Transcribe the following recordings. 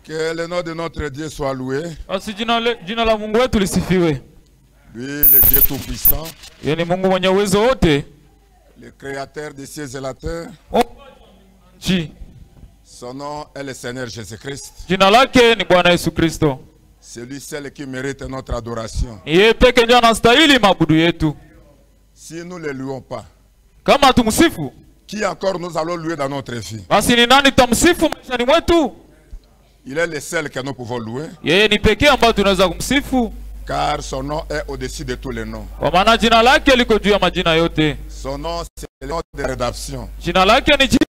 Que le nom de notre Dieu soit loué. Jina la Mungu wetu lisifiwe. Lui, le Dieu tout-puissant, Yeye Mungu mwenye uwezo wote. le créateur des cieux et la terre. Son nom est le Seigneur Jésus-Christ. Jina lake ni Bwana Yesu Kristo. C'est lui seul qui mérite notre adoration. Yeye peke ndiye anastahili mabudu yetu. Si nous ne le louons pas, Kama tumsifu, qui encore nous allons louer dans notre vie? basi ni nani tamsifu maishani mwetu? Il est le seul que nous pouvons louer, Yeye ni pekee ambaye tunaweza kumsifu, car son nom est au-dessus de tous les noms. kwa maana jina lake liko juu ya majina yote. Son nom, c'est le nom de rédemption. Jina lake ni jina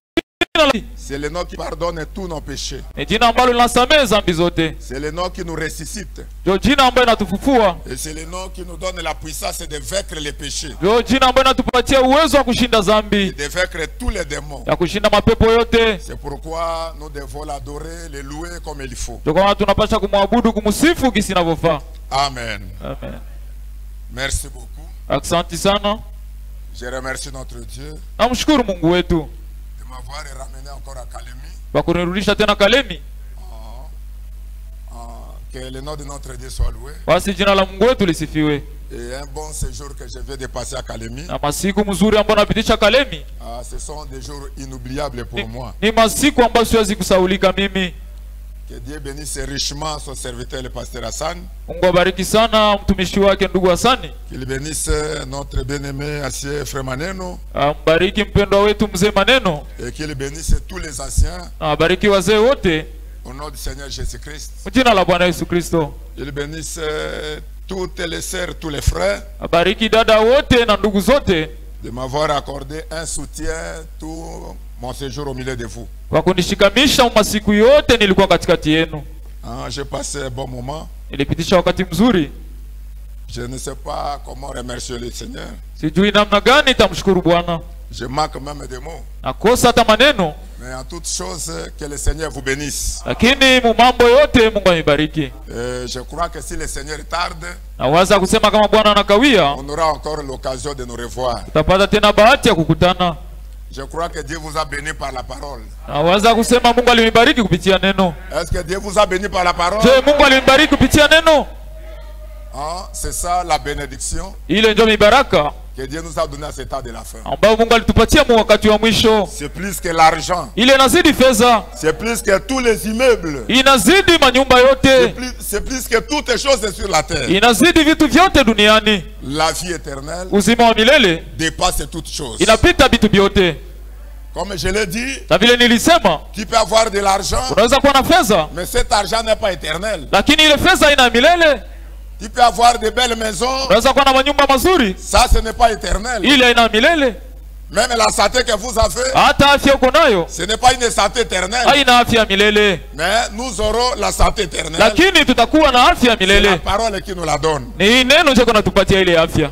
C'est le nom qui pardonne tous nos péchés. ni jina ambalo linasamehe dhambi zote. C'est le nom qui nous ressuscite. Ndio jina ambayo inatufufua. Et c'est le nom qui nous donne la puissance de vaincre les péchés. Ndio jina ambayo inatupatia uwezo wa kushinda Et dhambi, de vaincre tous les démons. ya kushinda mapepo yote. C'est pourquoi nous devons l'adorer, le louer comme il faut. Ndio kwa maana tunapaswa kumwabudu, kumsifu kisi inavyofaa. Amen. Amen. Merci beaucoup. Asante sana. Je remercie notre Dieu Namshukuru Mungu wetu de m'avoir ramené encore à Kalemi. kwa kunirudisha tena Kalemi. Que le nom de notre Dieu soit loué. Basi jina la Mungu wetu lisifiwe. Et un bon séjour que je viens de passer à Kalemi. Na masiku mzuri ambayo napitisha Kalemi Ce sont des jours inoubliables pour moi. ni masiku ambayo siwezi kusaulika mimi. Que Dieu bénisse richement son serviteur le pasteur Hassan. Mungu abariki sana mtumishi wake ndugu Hasani. Qu'il bénisse notre bien-aimé ancien frère Maneno. Ambariki mpendwa wetu mzee Maneno. Et qu'il bénisse tous les anciens. Abariki wazee wote Au nom du Seigneur Jésus-Christ. jina la Bwana Yesu Kristo. Il bénisse toutes les sœurs, tous les frères. Abariki dada wote na ndugu zote De m'avoir accordé un soutien tout mon séjour au milieu de vous. kwa kunishikamisha masiku yote nilikuwa katikati yenu. J'ai passé un bon moment. Nilipitisha wakati mzuri. Je ne sais pas comment remercier le Seigneur. Sijui namna gani nitamshukuru Bwana. Je manque même des mots. Nakosa hata maneno, Mais en toutes choses, que le Seigneur vous bénisse. lakini mu mambo yote Mungu amibariki. Je crois que si le Seigneur tarde, Nawaza kusema kama Bwana anakawia, on aura encore l'occasion de nous revoir. tutapata tena bahati ya kukutana. Je crois que Dieu vous a béni par la parole. Nawaza kusema Mungu alinibariki kupitia neno. Est-ce que Dieu vous a béni par la parole? Je, Mungu alinibariki kupitia neno. C'est ça la bénédiction Ile ndio mibaraka que Dieu nous a donné à cet temps de la fin. ambayo Mungu alitupatia mu wakati wa mwisho. C'est plus que l'argent. Ile inazidi fedha, C'est plus que tous les immeubles. inazidi manyumba yote, C'est plus que toutes les choses sur la terre. inazidi vitu vyote duniani. La vie éternelle Uzima wa milele dépasse toutes choses. inapita vitu vyote. Comme je l'ai dit, Na vile nilisema, tu peux avoir de l'argent, unaweza kuwa na fedha, mais cet argent n'est pas éternel. lakini ile fedha ina milele. Tu peux avoir de belles maisons, Unaweza kuwa na manyumba mazuri, ça ce n'est pas éternel. ile ina milele. Même la santé que vous avez, Hata afya uko nayo ce n'est pas une santé éternelle. haina afya milele, Mais nous aurons la santé éternelle. lakini tutakuwa na afya C'est la milele. parole qui nous la donne. Ni hii neno ndio kunatupatia ile afya.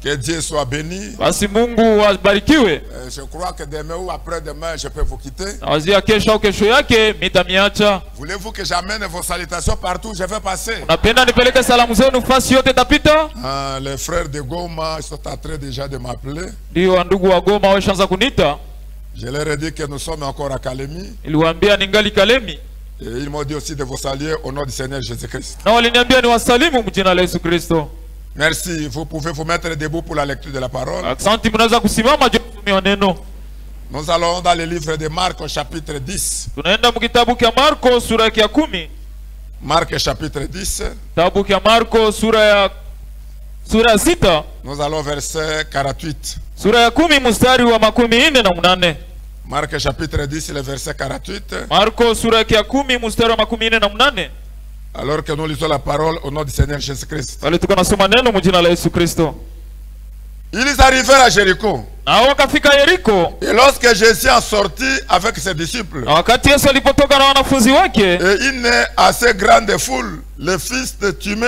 Que Dieu soit béni. Basi Mungu abarikiwe. Je crois que demain ou après-demain, je peux vous quitter. Nawazia kesho au kesho yake mitamiacha. Voulez-vous que j'amène vos salutations partout où je vais passer? Napenda nipeleke salamu zenu fasi yote tapita. Les frères de Goma sont en train déjà de m'appeler. Ndio ndugu wa Goma washaanza kunita. Je leur ai dit que nous sommes encore à Kalemi. Niliwaambia ningali Kalemi. Et ils m'ont dit aussi de vous saluer au nom du Seigneur Jésus-Christ. Na waliniambia niwasalimu mjina la Yesu Kristo. Merci. Vous pouvez vous mettre debout pour la lecture de la parole. Asante, mnaweza kusimama juu ya neno. Nous allons dans le livre de Marc au chapitre 10. Tunaenda mkitabu kia Marko sura ya 10. Marc chapitre 10. Kitabu kia Marko sura ya 6. Nous allons verset 48. Sura ya 10 mstari wa 48. Marc chapitre 10, le verset 48. Marko sura ya 10 mstari wa 48. Alors que nous lisons la parole au nom du Seigneur Jésus-Christ. Wale tuko nasoma neno mjina la Yesu Kristo. Ils arrivèrent à Jéricho. Na wakafika Yeriko. Et lorsque Jésus en sortit avec ses disciples, Na wakati Yesu alipotoka na wanafunzi wake, et une assez grande foule, le fils de Timée,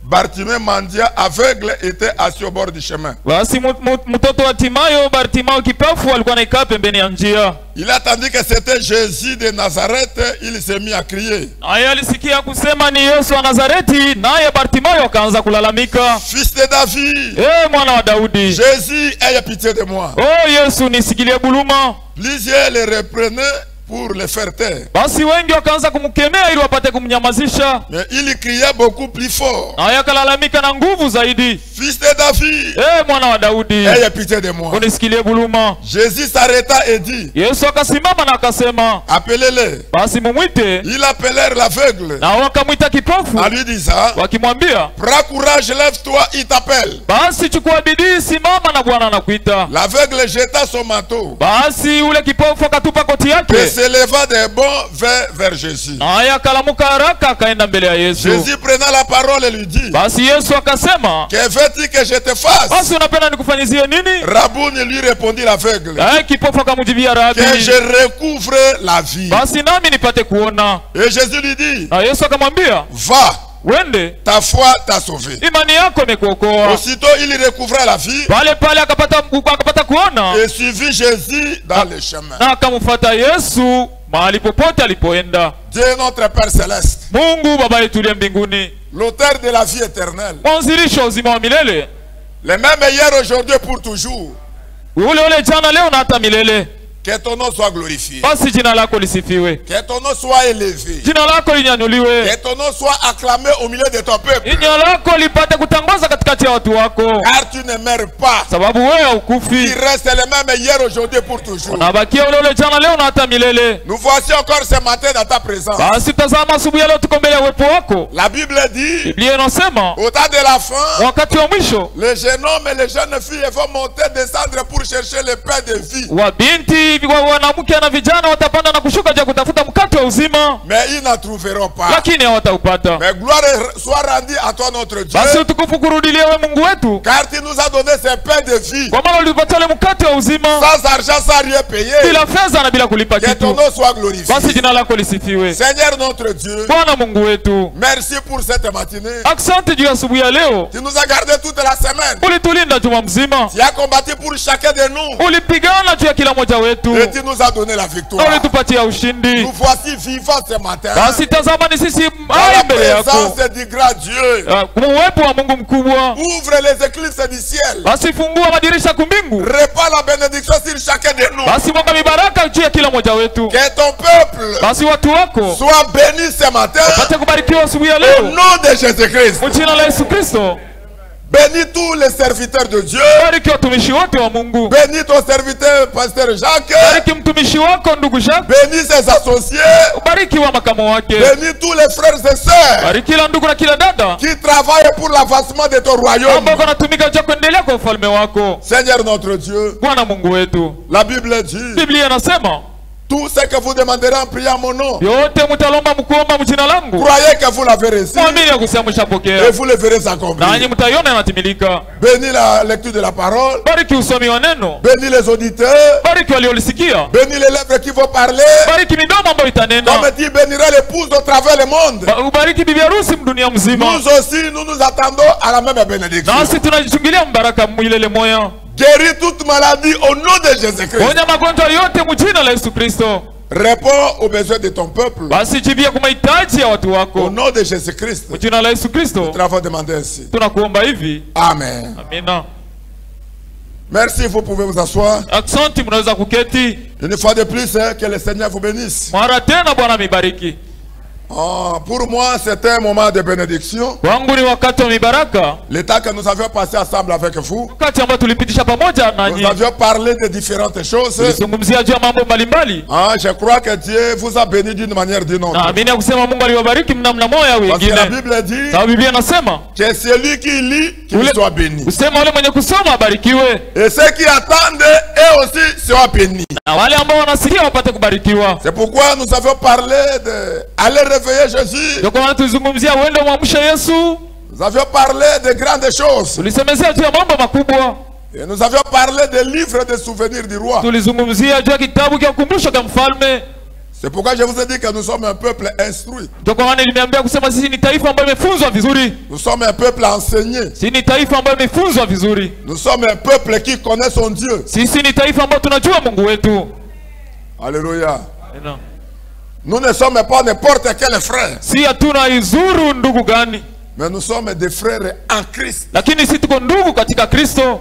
Bartimée mendiant aveugle, était assis au bord du chemin. basi mtoto wa Timayo, Bartimayo kipofu alikuwa anakaa pembeni ya njia. Il attendit que c'était Jésus de Nazareth, il s'est mis à crier. Naye alisikia kusema ni Yesu wa Nazareti, naye Bartimayo akaanza kulalamika, Fils de David, mwana wa Daudi, Jésus, aie pitié de moi. oh Yesu nisikilie buluma. Plusieurs le reprenaient pour le faire taire. Basi wengi wakaanza kumkemea ili wapate kumnyamazisha. Mais il criait beaucoup plus fort. Na yakalalamika na nguvu zaidi. Fils de David, Mwana wa Daudi, ayez pitié de moi. unisikilie buluma. Jésus s'arrêta et dit, Yesu akasimama na akasema, appelez-les. basi mumwite. Ils appelèrent l'aveugle Na wakamwita kipofu en lui disant, wakimwambia, prends courage, lève-toi, il t'appelle. basi chukua bidii, simama na Bwana anakuita. L'aveugle jeta son manteau Basi ule kipofu akatupa koti et yake, se leva de bon vers Jésus. naye akalamuka haraka akaenda mbele ya Yesu. Jésus prenant la parole et lui dit, Basi Yesu akasema, que veux-tu que je te fasse? basi unapenda nikufanyizie nini? Rabouni lui répondit l'aveugle, Naye kipofu akamjibia, Rabi, que je recouvre la vie. basi nami nipate kuona. Et Jésus lui dit, Na Yesu akamwambia, va, wende, ta foi t'a sauvé. imani yako imekuokoa. Aussitôt il recouvra la vie Pale pale akapata kuona et suivit Jésus dans le chemin. na akamfuata Yesu mahali popote alipoenda. Dieu notre Père Céleste, Mungu Baba yetu uliye mbinguni, l'auteur de la vie éternelle, mwanzilisha uzima wa milele, le même hier, aujourd'hui, pour toujours, ule ule jana, leo na hata milele. que ton nom soit glorifié, Basi jina lako lisifiwe, que ton nom soit élevé, jina lako linyanyuliwe, que ton nom soit acclamé au milieu de ton peuple, jina lako lipate kutangaza katikati ya watu wako, car tu ne meurs pas. sababu wewe Il haukufi, reste le même hier, aujourd'hui, pour toujours. unabakia ule ule jana, leo na hata milele. Nous voici encore ce matin dans ta présence. Basi tazama, asubuhi ya leo tuko mbele ya uwepo wako. La Bible dit, Biblia inasema au temps de la fin, wakati wa mwisho les jeunes hommes et les jeunes filles vont monter, descendre pour chercher le pain de vie. wabinti wanawake na vijana watapanda na kushuka je kutafuta mkate wa uzima, Mais ils n'en trouveront pas. lakini hawataupata. Mais gloire soit rendue à toi notre Dieu, Basi utukufu kurudilie wewe Mungu wetu, car tu nous as donné ce pain de vie, kwa maana ulipatia ule mkate wa uzima sans argent, sans rien payer. bila fedha na bila kulipa Que ton kitu. nom soit glorifié. Basi jina lako lisifiwe. Seigneur notre Dieu, Bwana Mungu wetu, merci pour cette matinée. asante juu ya asubuhi ya leo. Tu nous as gardés toute la semaine. Ulitulinda juma mzima, Tu as combattu pour chacun de nous. ulipigana juu ya kila mmoja wetu, Et tu nous as donné la na victoire. ulitupatia ushindi. Nous voici vivants ce matin. Basi tazama, ni sisi Dans hai la mbele yako, présence du grand Dieu. uwepo wa Mungu mkubwa. Ouvre les éclipses du ciel. Basi fungua madirisha kumbingu, Répand la bénédiction sur chacun de nous. basi mwanga mibaraka juu ya kila mmoja wetu. Que ton peuple Basi watu wako soit béni ce matin. pate kubarikiwa asubuhi ya Au leo nom de Jésus-Christ. mjina la Yesu Kristo. Bénis tous les serviteurs de Dieu. Bariki watumishi wote wa Mungu, Bénis ton serviteur, pasteur Jacques. bariki mtumishi wako ndugu Jacques, Bénis ses associés. bariki wa makamo wake, Bénis tous les frères et sœurs bariki kila ndugu na kila dada qui travaillent pour l'avancement de ton royaume. ambao wanatumika juu ya kuendelea kwa ufalme wako. Seigneur notre Dieu, Bwana Mungu wetu, la Bible dit, Biblia inasema tout ce que vous demanderez en priant mon nom, yote mtalomba mkuomba mjina langu, croyez que vous l'avez reçu mwamini ya kusema et mshapokea, vous le verrez accomplir. nanyi mtaiona inatimilika. Bénis la lecture de la parole. Bariki usomi wa neno, Bénis les auditeurs. bariki waliolisikia, Bénis les lèvres qui vont parler. bariki midomo ambayo itanena, Comme tu béniras l'épouse au travers le monde. ubariki bibi harusi mdunia mzima. Nous aussi, nous nous attendons à la même bénédiction. Nasi tunajichungilia mbaraka mwilele moya, Guéris toute maladie au nom de Jésus-Christ. ponya magonjwa yote mjina la Yesu Kristo. Réponds aux besoins de ton peuple. Basi jibia kwa mahitaji ya watu Au wako nom de Jésus-Christ. mjina la Yesu Kristo Nous avons demandé ainsi. tunakuomba hivi, Amen. amina. Merci, vous pouvez vous asseoir. Asante, mnaweza kuketi. Une fois de plus, que le Seigneur vous bénisse. Mara tena Bwana mibariki. Pour moi, c'était un moment de bénédiction. Kwangu ni wakati wa mibaraka, Le temps que nous avions passé ensemble avec vous, wakati ambao tulipitisha pamoja nous nanyi, avions parlé de différentes choses. tulizungumzia juu ya mambo mbalimbali. Je crois que Dieu vous a béni d'une manière ou d'une autre. Naamini ya kusema Mungu aliwabariki mnamna moya Parce que la wengine, Bible dit sababu Biblia inasema que celui qui lit, qu'il soit béni. usema wale mwenye kusoma abarikiwe, Et ceux qui attendent, eux aussi seront bénis. na wale ambao wanasikia wapate kubarikiwa. C'est pourquoi nous avons parlé d'aller réveiller Jésus. Ndio kwa maana tulizungumzia uende umwamshe Yesu, Nous avions parlé de grandes choses. tulisemezea juu ya mambo makubwa, Et nous avions parlé des livres de souvenirs du roi. tulizungumzia juu ya kitabu cha ukumbusho cha mfalme. C'est pourquoi je vous ai dit que nous sommes un peuple instruit. Ndio kwa maana nimeambia kusema sisi ni taifa ambayo imefunzwa vizuri, Nous sommes un peuple enseigné. sisi ni taifa ambayo imefunzwa vizuri, Nous sommes un peuple qui connaît son Dieu. sisi ni taifa ambayo tunajua Mungu wetu. Alléluia. Amen. Nous ne sommes pas n'importe quel frère, Si hatuna izuru ndugu gani, mais nous sommes des frères en Christ. lakini sisi tuko ndugu katika Kristo.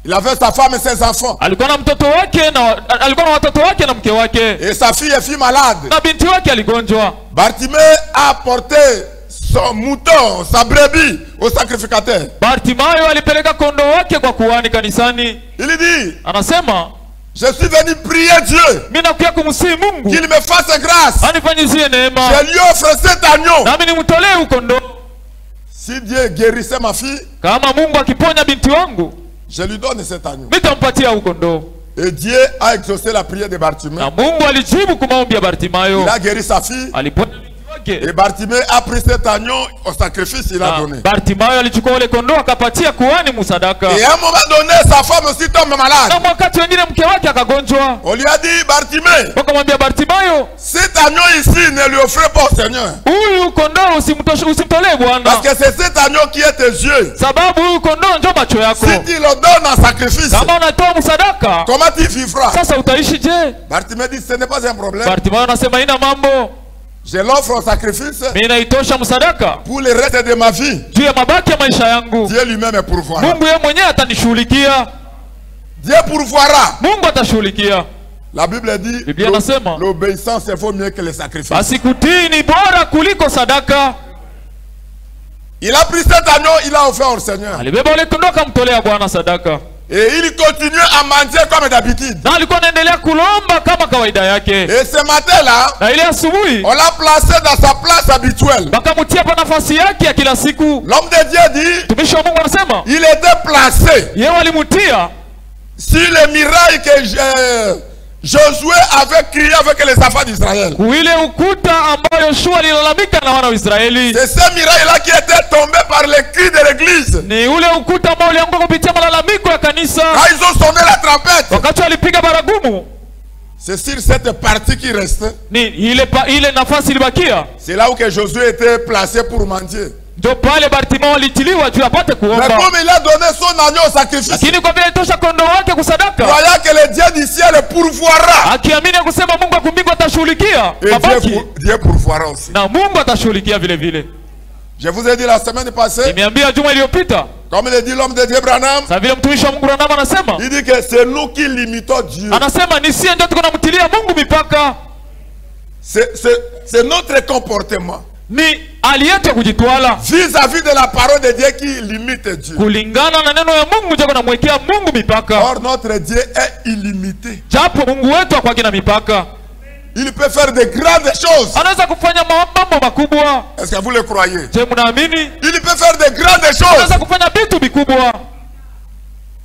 Il avait sa femme et ses enfants. Alikuwa na mtoto wake na alikuwa na watoto wake na mke wake. Et sa fille est malade. Na binti wake aligonjwa. Bartimée a porté son mouton, sa brebis au sacrificateur. Bartimayo alipeleka kondoo wake kwa kuhani kanisani. Il dit, anasema, je suis venu prier Dieu mimi nakuja kumsihi Mungu qu'il me fasse grâce. anifanyizie neema. Je lui offre cet agneau. Nami nimtolee kondoo. Si Dieu guérissait ma fille, kama Mungu akiponya binti wangu, je lui donne cet agneau. nitampatia kondoo. Et Dieu a exaucé la prière de Bartimée. Na Mungu alijibu kwa maombi ya Bartimayo. Il a guéri sa fille. Aliponya binti wake. Et Bartimée a pris cet agneau au sacrifice, il a donné. Bartimayo alichukua ile kondoo akapatia kuhani msadaka. Et à un moment donné, sa femme aussi tombe malade. Na wakati wengine mke wake akagonjwa. On lui a dit, Bartimée, wakamwambia Bartimayo, cet agneau ici ne lui offrez pas au Seigneur. Huyu kondoo usimtolee Bwana. Parce que c'est cet agneau qui est tes yeux. Sababu huyu kondoo ndio macho yako. Si tu le donnes en sacrifice, kama unatoa msadaka, comment tu vivras? Sasa utaishi je? Bartimée dit, ce n'est pas un problème. Bartimayo anasema ina mambo. Je l'offre au sacrifice. Mimi naitosha msadaka pour le reste de ma vie. Juu ya mabaki ya maisha yangu. Dieu lui-même est pourvoira. Mungu yeye mwenyewe atanishughulikia. Dieu pourvoira. Mungu atashughulikia. La Bible dit, Biblia inasema, l'obéissance est vaut mieux que le sacrifice. Basi kutii ni bora kuliko sadaka. Il a pris cet agneau, il a offert au Seigneur. Alibeba ile kondoo akamtolea Bwana sadaka. Et il continue à manger comme d'habitude. Na alikuwa anaendelea kulomba kama kawaida yake. Et ce matin-là, na ile asubuhi, on l'a placé dans sa place habituelle. Bakamtia pa nafasi yake ya kila siku. L'homme de Dieu dit, tumishi wa Mungu anasema, il était placé. Yeye walimutia si le miracle que Josué avait crié avec les enfants d'Israël. Kuile ukuta ambayo Yoshua alilalamika na wana wa Israeli. C'est ce miracle-là qui était tombé par les cris de l'église. Ni ule ukuta ambao ulianguka kupitia malalamiko ya kanisa. Quand ils ont sonné la trompette. Wakati walipiga baragumu. C'est sur cette partie qui restait. Ni ile nafasi ilibakia. C'est là où que Josué était placé pour mendier. Ndio pale Bartimayo alitiliwa juu apate kuomba. Mais comme il a donné son agneau au sacrifice, lakini kwa vile tosha kondoo wake kusadaka, croyant que le Dieu du ciel pourvoira, akiamini kusema Mungu akumbingu atashughulikia mabaki, Dieu pourvoira aussi. Na Mungu atashughulikia vile vile. Je vous ai dit la semaine passée, nimeambia juma iliyopita, comme le dit l'homme de Dieu Branham, sasa vile mtumishi wa Mungu Branham anasema, il dit que c'est nous qui limitons Dieu. Anasema ni sisi ndio tuko namtilia Mungu mipaka. C'est notre comportement. Ni hali yetu ya kujitwala vis-à-vis de la parole de Dieu qui limite Dieu. Kulingana na neno ya Mungu ndio tunamwekea Mungu mipaka. Or notre Dieu est illimité. Japo Mungu wetu hakuwa na mipaka. Il peut faire de grandes choses. Anaweza kufanya mambo makubwa. Est-ce que vous le croyez? Je mnaamini? Il peut faire de grandes choses. Anaweza kufanya vitu vikubwa.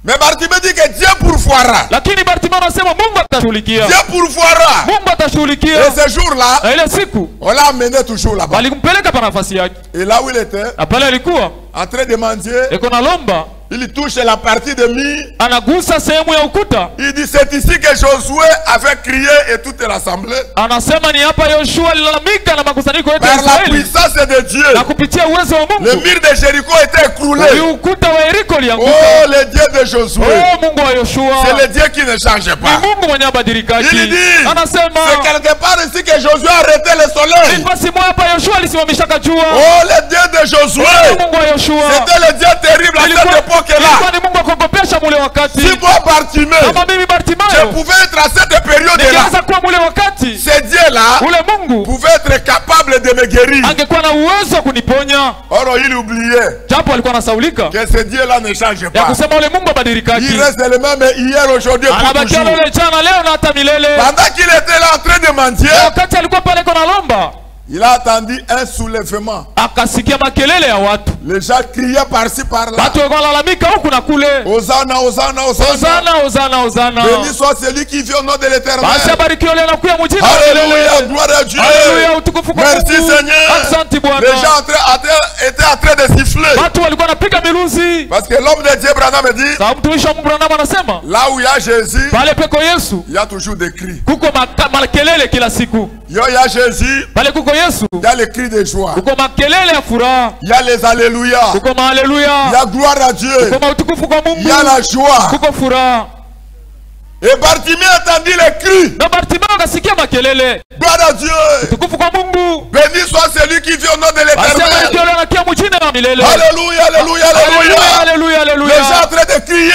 Mais Bartimée dit que Dieu pourvoira. Lakini Bartimayo anasema Mungu atashughulikia. Dieu pourvoira. Mungu atashughulikia. Et ce jour-là, na ile siku on l'a amené toujours là-bas. Walimpeleka pa nafasi yake. Et là où il était, pale alikuwa en train de mendier, eko na lomba, il touche la partie de mi. Anagusa sehemu ya ukuta. Il dit c'est ici que Josué avait crié et toute l'assemblée. Anasema ni hapa Yoshua alilalamika na makusanyiko yote ya Israeli. Par la puissance de Dieu. Na kupitia uwezo wa Mungu. Le mur de Jéricho était écroulé. Ukuta wa Yeriko ulianguka. Oh le Dieu de Josué. Oh Mungu wa Yoshua. C'est le Dieu qui ne change pas. Ni Mungu mwenye abadilikaji. Il dit, anasema c'est quelque part ici que Josué a arrêté le soleil. Ni basi moja hapa Yoshua alisimamisha jua. Oh le Dieu de Josué. Oh Mungu wa Yoshua. C'était le Dieu terrible à cette époque-là. Kukopesha mule wakati. Si moi Bartimée, kama mimi Bartimayo, je pouvais être à cette période-là. Nikianza kuwa mule wakati. Ce Dieu-là, ule Mungu pouvait être capable de me guérir. Angekuwa na uwezo kuniponya. Or il oubliait. Japo alikuwa anasaulika. Que ce Dieu-là ne change pas. Ya kusema ule Mungu abadilikaji. Il reste le même hier, aujourd'hui, pour toujours. Anabakia yule jana, leo na hata milele. Pendant qu'il était là en train de mendier, wakati alikuwa pale kwa lomba, il a attendu un soulèvement. Akasikia makelele ya watu. Les gens criaient par-ci par-là. Watu walalamika huku na kule. Hosanna, Hosanna, Hosanna. Hosanna, Hosanna, Hosanna. Béni soit celui qui vit au nom de l'Éternel. Basi abarikiwe yule anakuja mjini. Alléluia, gloire à Dieu. Alléluia, utukufu kwa Mungu. Merci Seigneur. Asante Bwana. Les gens étaient en train de siffler. Watu walikuwa wanapiga miluzi. Parce que l'homme de Dieu Branham me dit, sababu mtumishi wa Mungu Branham anasema, là où il y a Jésus, pale peko Yesu, il y a toujours des cris. Kuko makelele kila siku. Il y a Jésus, pale kuko Yesu, il y a les cris de joie. Kuko makelele ya furaha. Il y a les alléluia. Kuko haleluya. Il y a gloire à Dieu. Kuko utukufu kwa Mungu. Il y a la joie. Kuko furaha. Et Bartimée entendit les cris. Na Bartimayo akasikia makelele. Gloire à Dieu. Utukufu kwa Mungu. Béni soit celui qui vit au nom de l'Éternel. Alléluia, alléluia, alléluia, alléluia, alléluia. alléluia, alléluia. Les gens en train de crier.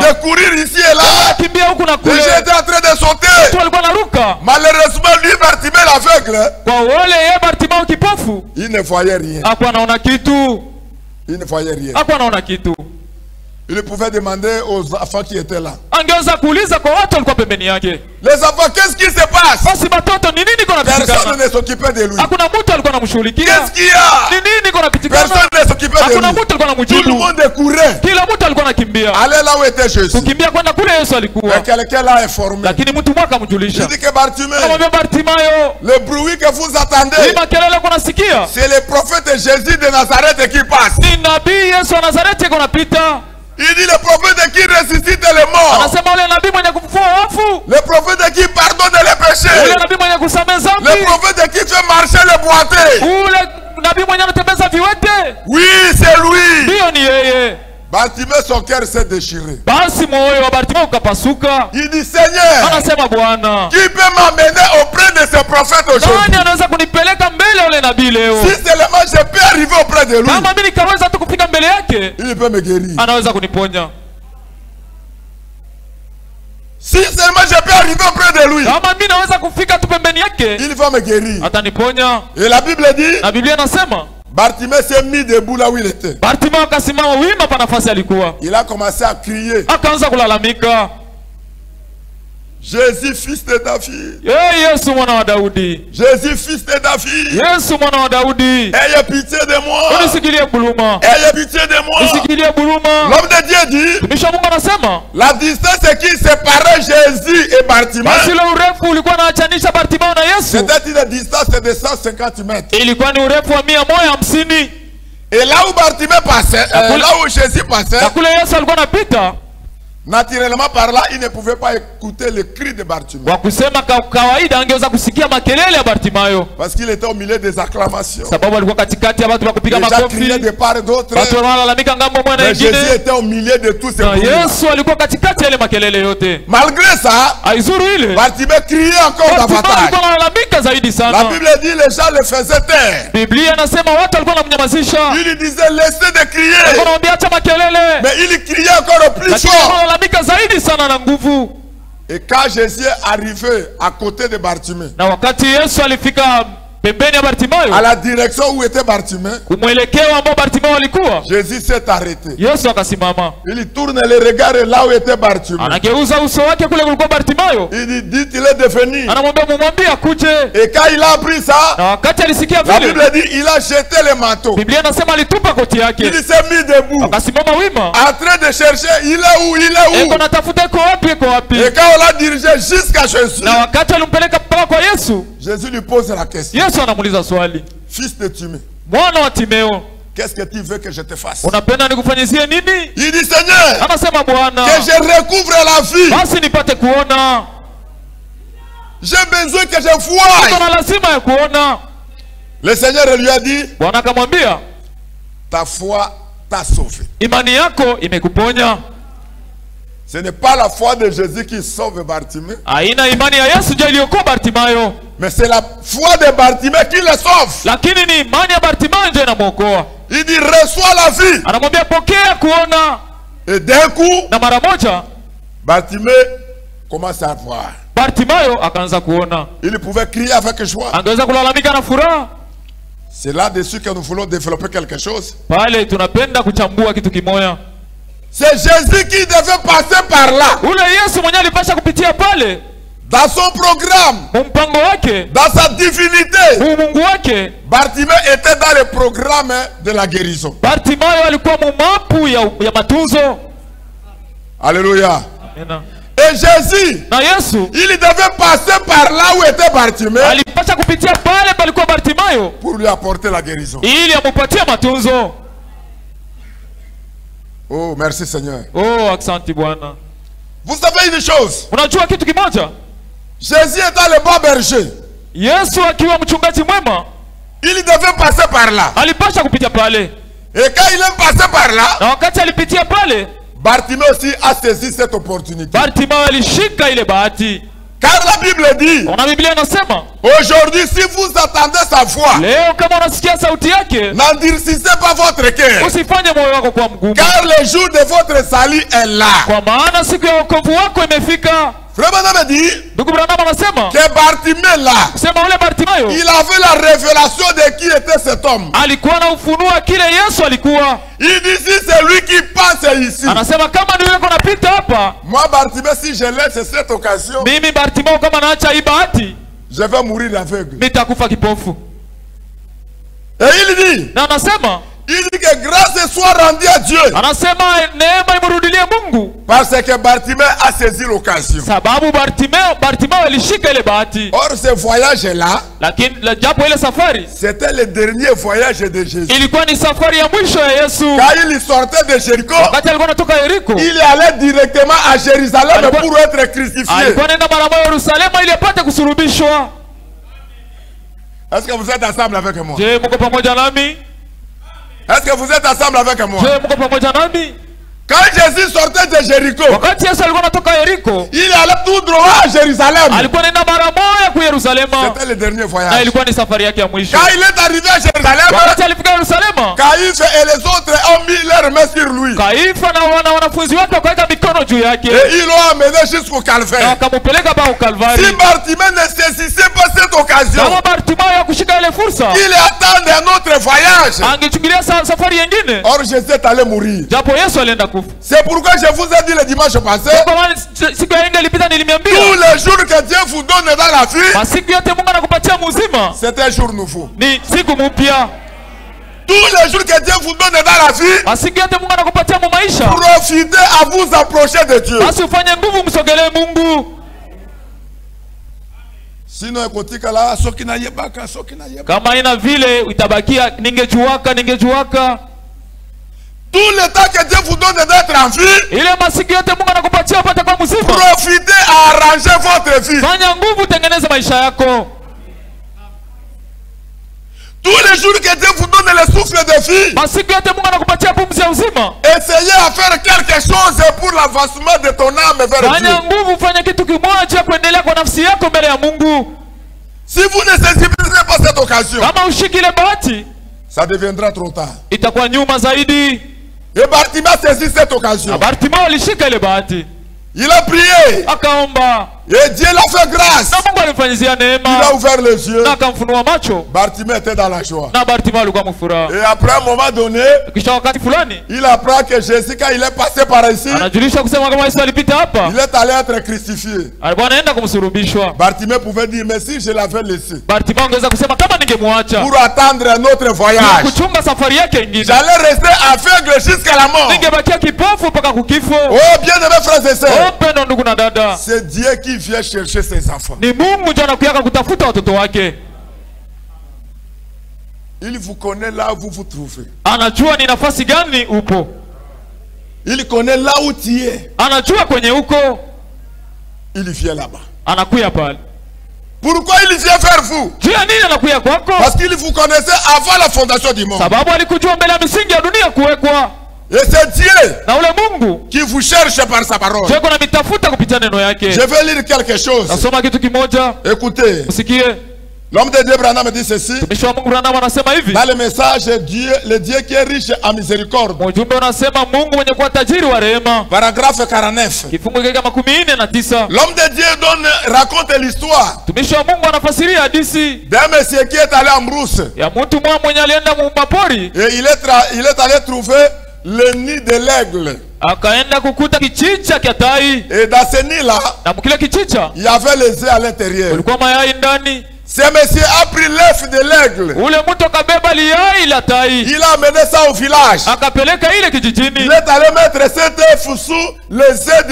de courir ici et là. kimbia huku na Les kule, gens étaient en train de sauter. watu walikuwa naruka. Malheureusement, lui, Bartimée l'aveugle, Kwa wale ye Bartimayo kipofu, il ne voyait rien. hakuwa anaona kitu, Il ne voyait rien. hakuwa anaona kitu. Il pouvait demander aux enfants qui étaient là. Angeweza kuuliza kwa watu walikuwa pembeni yake, Les enfants, qu'est-ce qui se passe? basi batoto ni nini kuna Personne pitikana? ne s'occupait de lui. Hakuna mtu alikuwa anamshughulikia. Qu'est-ce qu'il y a? Ni nini kuna pitikana? Personne ne s'occupait de Hakuna lui. mtu alikuwa Tout le anamjibu. monde courait. Kila mtu alikuwa anakimbia. Allez là où était Jésus. Kukimbia kwenda kule Yesu alikuwa. Mais quelqu'un l'a informé. Lakini mtu mwaka Il amjulisha. dit que Bartimée, Akamwambia Bartimayo, le bruit que vous hii attendez, makelele kuna sikia? c'est le prophète Jésus de Nazareth qui passe. Ni nabii Yesu wa Nazareti yuko napita. Il dit le prophète qui ressuscite les morts. Anasema ule nabii mwenye kufufua wafu. Le prophète qui pardonne les Ule péchés. nabii mwenye kusamehe Le dhambi. prophète qui fait marcher les boités. Ule nabii mwenye anatembeza viwete. Oui, c'est lui. Ndiyo ni yeye. Bartimée, son cœur s'est déchiré. Basi moyo wa Bartimayo ukapasuka. Il dit, Seigneur, Anasema Bwana, qui peut m'amener auprès de ce prophète aujourd'hui? nani anaweza kunipeleka mbele ya ule nabii leo? Si seulement je peux arriver auprès de lui, Kama mimi nikaweza tu kufika mbele yake, il peut me guérir. anaweza kuniponya. Si seulement je peux arriver auprès de lui, Kama mimi naweza kufika tu pembeni yake, il va me guérir. ataniponya. Et la Bible dit, Na Biblia inasema Bartimée s'est mis debout là où il était. Bartimayo akasimama wima pa nafasi alikuwa, Il a commencé à crier, akaanza kulalamika, Jésus, fils de David. Yesu mwana wa Daudi, Jésus, fils de David. Yesu mwana wa Daudi, Ayez pitié de moi. unisikilie buluma, Ayez pitié de moi. unisikilie buluma. L'homme de Dieu dit, Mtumishi wa Mungu anasema la distance qui séparait Jésus et Bartimée, basi ule urefu ulikuwa unaachanisha Bartimayo na Yesu, c'était une distance de 150 mètres. ilikuwa ni urefu wa 150. Et là où Bartimée passait, là où Jésus passait, Na kule Yesu alikuwa anapita, naturellement par là, il ne pouvait pas écouter le cri de Bartimée. kwa kusema kawaida angeweza kusikia makelele ya Bartimayo, Parce qu'il était au milieu des acclamations. sababu alikuwa katikati ya watu wa kupiga Les gens criaient makofi, de part et d'autre. watu wanalalamika ngambo moja na Mais Jésus nyingine, était au milieu de tous ces na bruits. Yesu alikuwa katikati ya ile makelele yote. Malgré ça, Aizuru ile Bartimée criait encore Bartimayo davantage. alikuwa analalamika zaidi La sana. Bible dit les gens le faisaient taire. Biblia inasema watu walikuwa wanamnyamazisha, Il lui disait laissez de crier. walikuwa wanamwambia acha makelele, Mais il criait encore au plus lakini fort. wanalalamika zaidi sana na nguvu. Et quand Jésus est arrivé à côté de Bartimée, Na wakati Yesu alifika pembeni ya Bartimayo, à la direction où était Bartimée, kumwelekeo ambao Bartimayo alikuwa, Jésus s'est arrêté. Yesu akasimama, Il tourne le regard là où était Bartimée. anageuza uso wake kule kulikuwa Bartimayo, Il dit il est devenu. anamwambia mumwambie akuje. Et quand il a appris ça, Na wakati alisikia la vile, Bible dit il a jeté le manteau. Biblia inasema alitupa koti yake, Il s'est mis debout, akasimama wima, en train de chercher il est où, il est eko où. natafuta eko wapi, eko wapi. Et quand on l'a dirigé jusqu'à Jésus, Na wakati alimpeleka mpaka kwa Yesu, Jésus lui pose la question. Yesu anamuuliza swali, Fils de Timée, mwana wa Timeo, qu'est-ce que tu veux que je te fasse? unapenda nikufanyizie nini? Il dit Seigneur, Anasema Bwana, que je recouvre la vie. basi nipate kuona, J'ai besoin que je niko voie. na lazima ya kuona. Le Seigneur lui a dit, Bwana akamwambia, ta foi t'a sauvé. imani yako imekuponya. Ce n'est pas la foi de Jésus qui sauve Bartimée, Haina imani ya Yesu ndio iliyokoa Bartimayo, mais c'est la foi de Bartimée qui le sauve. lakini ni imani ya Bartimayo ndio inamwokoa. Il dit reçois la vie. Anamwambia pokea kuona, Et d'un coup, na mara moja Bartimée commence à voir. Bartimayo akaanza kuona. Il pouvait crier avec joie. Angeweza kulalamika na furaha. C'est là-dessus que nous voulons développer quelque chose. Pale tunapenda kuchambua kitu kimoya. C'est Jésus qui devait passer par là. Ule Yesu mwenyewe alipasha kupitia pale, Dans son programme, mpango wake, dans sa divinité, Mungu wake. Bartimée était dans le programme de la guérison. Bartimayo alikuwa mumapu ya matunzo. Alléluia. Amen. Et Jésus, Na Yesu il devait passer par là où était Bartimée alipasha kupitia pale palikuwa Bartimayo pour lui apporter la guérison. ili amupatie matunzo. Oh, merci Seigneur. Oh, asante Bwana. Vous savez une chose, Unajua kitu kimoja? Jésus étant le bon berger, Yesu akiwa mchungaji mwema il devait passer par là. alipasha kupitia pale, Et quand il est passé par là, na wakati alipitia pale, Bartimée aussi a saisi cette opportunité. Bartimayo alishika ile bahati. Car la Bible dit, Ona Biblia inasema, aujourd'hui si vous attendez sa voix, leo kama unasikia sauti yake, n'endurcissez pas votre cœur. usifanye moyo wako kuwa mgumu. Car le jour de votre salut est là. Kwa maana siku ya wokovu wako imefika. Frère Branham dit Ndugu Branham anasema, que Bartimée là, kusema ule Bartimayo, il avait la révélation de qui était cet homme. alikuwa na ufunua kile Yesu alikuwa. Il dit si c'est lui qui passe ici. Anasema kama ndio yuko napita hapa, Moi Bartimée, si je laisse cette occasion, mimi Bartimayo kama naacha hii bahati, je vais mourir aveugle. nitakufa kipofu. Et il dit, Na anasema, que grâce soit rendue à Dieu. anasema neema imurudilie Mungu, Parce que Bartimée a saisi l'occasion. sababu Bartimayo alishika ile bahati. Or ce voyage-là, Lakini japo ile safari c'était le dernier voyage de Jésus. ilikuwa ni safari ya mwisho ya Yesu. Quand il sortait de Jéricho, Wakati alikuwa anatoka Yeriko, il allait directement à Jérusalem Alikuwa- pour être crucifié. alikuwa anaenda mara moja Yerusalemu ili apate kusulubishwa. Est-ce que vous êtes ensemble avec moi? Je, mko pamoja nami? Est-ce que vous êtes ensemble avec moi? Je, mko pamoja nami? Quand Jésus sortait de Jéricho, Wakati Yesu alikuwa anatoka Yeriko, il allait tout droit à Jérusalem. alikuwa anaenda mara moja ku Yerusalemu, C'était le dernier na voyage. ilikuwa ni safari yake ya mwisho. Quand il est arrivé à Jérusalem, Wakati alifika Yerusalemu, Caïphe et les autres ont mis leurs mains sur lui. Kaifa na wanafunzi wake wakaweka mikono juu yake Et ils l'ont amené jusqu'au na calvaire. wakamupeleka mpaka Si Kalvari. Bartimée ne saisissait pas cette occasion, Kama Bartimayo hakushika ile fursa, il attendait un autre voyage. angechukulia safari nyingine, Or Jésus est allé mourir. japo Yesu alienda kufa. C'est pourquoi je vous ai dit le dimanche passé, Kwa maana siku ya nne ilipita tous nilimiambia, les jours que Dieu vous donne dans la vie, masiku yote Mungu anakupatia mzima c'est un jour nouveau. ni siku mpya. Tous les jours que Dieu vous donne dans la vie, Masiku yote Mungu anakupatia mu maisha, profitez à vous approcher de Dieu. basi ufanye nguvu msogelee Mungu. Sinon, ekotika la soki na yebaka, soki na yebaka. Kama ina vile itabakia ningejuaka. Tout le temps que Dieu vous donne d'être en vie, Ile masiku yote Mungu anakupatia upate kwa mzima, profitez à arranger votre vie. fanya nguvu, tengeneza maisha yako. Tous les jours que Dieu vous donne le souffle de vie, Masiku yote Mungu anakupatia pumzi ya uzima, essayez à faire quelque chose pour l'avancement de ton âme vers Dieu. fanya nguvu, fanya kitu kimoja kuendelea kwa nafsi yako mbele ya Mungu. Si vous ne saisissez pas cette occasion, Kama ushiki ile bahati, ça deviendra trop tard. itakuwa nyuma zaidi. Et Bartimée a saisi cette occasion. Bartimayo alishika ile bahati, Il a prié. akaomba Et Dieu l'a fait grâce. na Mungu alimfanyizia Il a neema ouvert les yeux. na akamfunua macho, Bartimée était dans la joie. na Bartimayo alikuwa mfuraha. Et après un moment donné, Kisha wakati fulani il apprend que Jésus, quand il est passé par ici, anajulisha kusema kama Yesu alipita hapa, il est allé être crucifié. alikuwa anaenda kumsulubishwa. Bartimée pouvait dire, mais si je l'avais laissé Bartimayo angeweza kusema kama ningemwacha pour attendre un autre voyage, kuchunga safari yake ingine, j'allais rester aveugle jusqu'à la mort. ningebakia kipofu mpaka kukifo. Oh, bien-aimés frères et sœurs, Mpendo ndugu na dada, c'est Dieu qui vient chercher ses enfants. ni Mungu ndiye anakuyaka kutafuta watoto wake. Il vous connaît là où vous vous trouvez. Anajua ni nafasi gani upo, Il connaît là où tu es. anajua kwenye uko, Il vient là-bas. anakuya pale. Pourquoi il vient vers vous? Juu ya nini anakuya kwako? Parce qu'il vous connaissait avant la fondation du monde. Sababu alikujua mbele ya misingi ya dunia kuwekwa. Et c'est Dieu Na ule Mungu qui vous cherche par sa parole. jeko na mitafuta kupitia neno yake. Je vais lire quelque chose. Nasoma kitu kimoja, Écoutez, usikie. l'homme de Dieu Branham dit ceci. Mtumishi wa Mungu Branham anasema hivi, Dans le message, Dieu, le Dieu qui est riche en miséricorde. ujumbe unasema Mungu mwenye kuwa tajiri wa rehema, Paragraphe 49. kifungu kile kama 49. L'homme de Dieu raconte l'histoire Mtumishi wa Mungu anafasiria hadithi d'un monsieur qui est allé en brousse. ya mtu mwenye alienda mapori, Et il est allé trouver le nid de l'aigle. akaenda kukuta kichicha kya tai, Et dans ce nid-là, na mkile kichicha il y avait les œufs à l'intérieur. kulikuwa mayai ndani. Ce monsieur a pris l'œuf de l'aigle. Ule mtu akabeba liyai la tai, Il a amené ça au village. akapeleka ile Il kijijini, est allé mettre cet œuf sous les œufs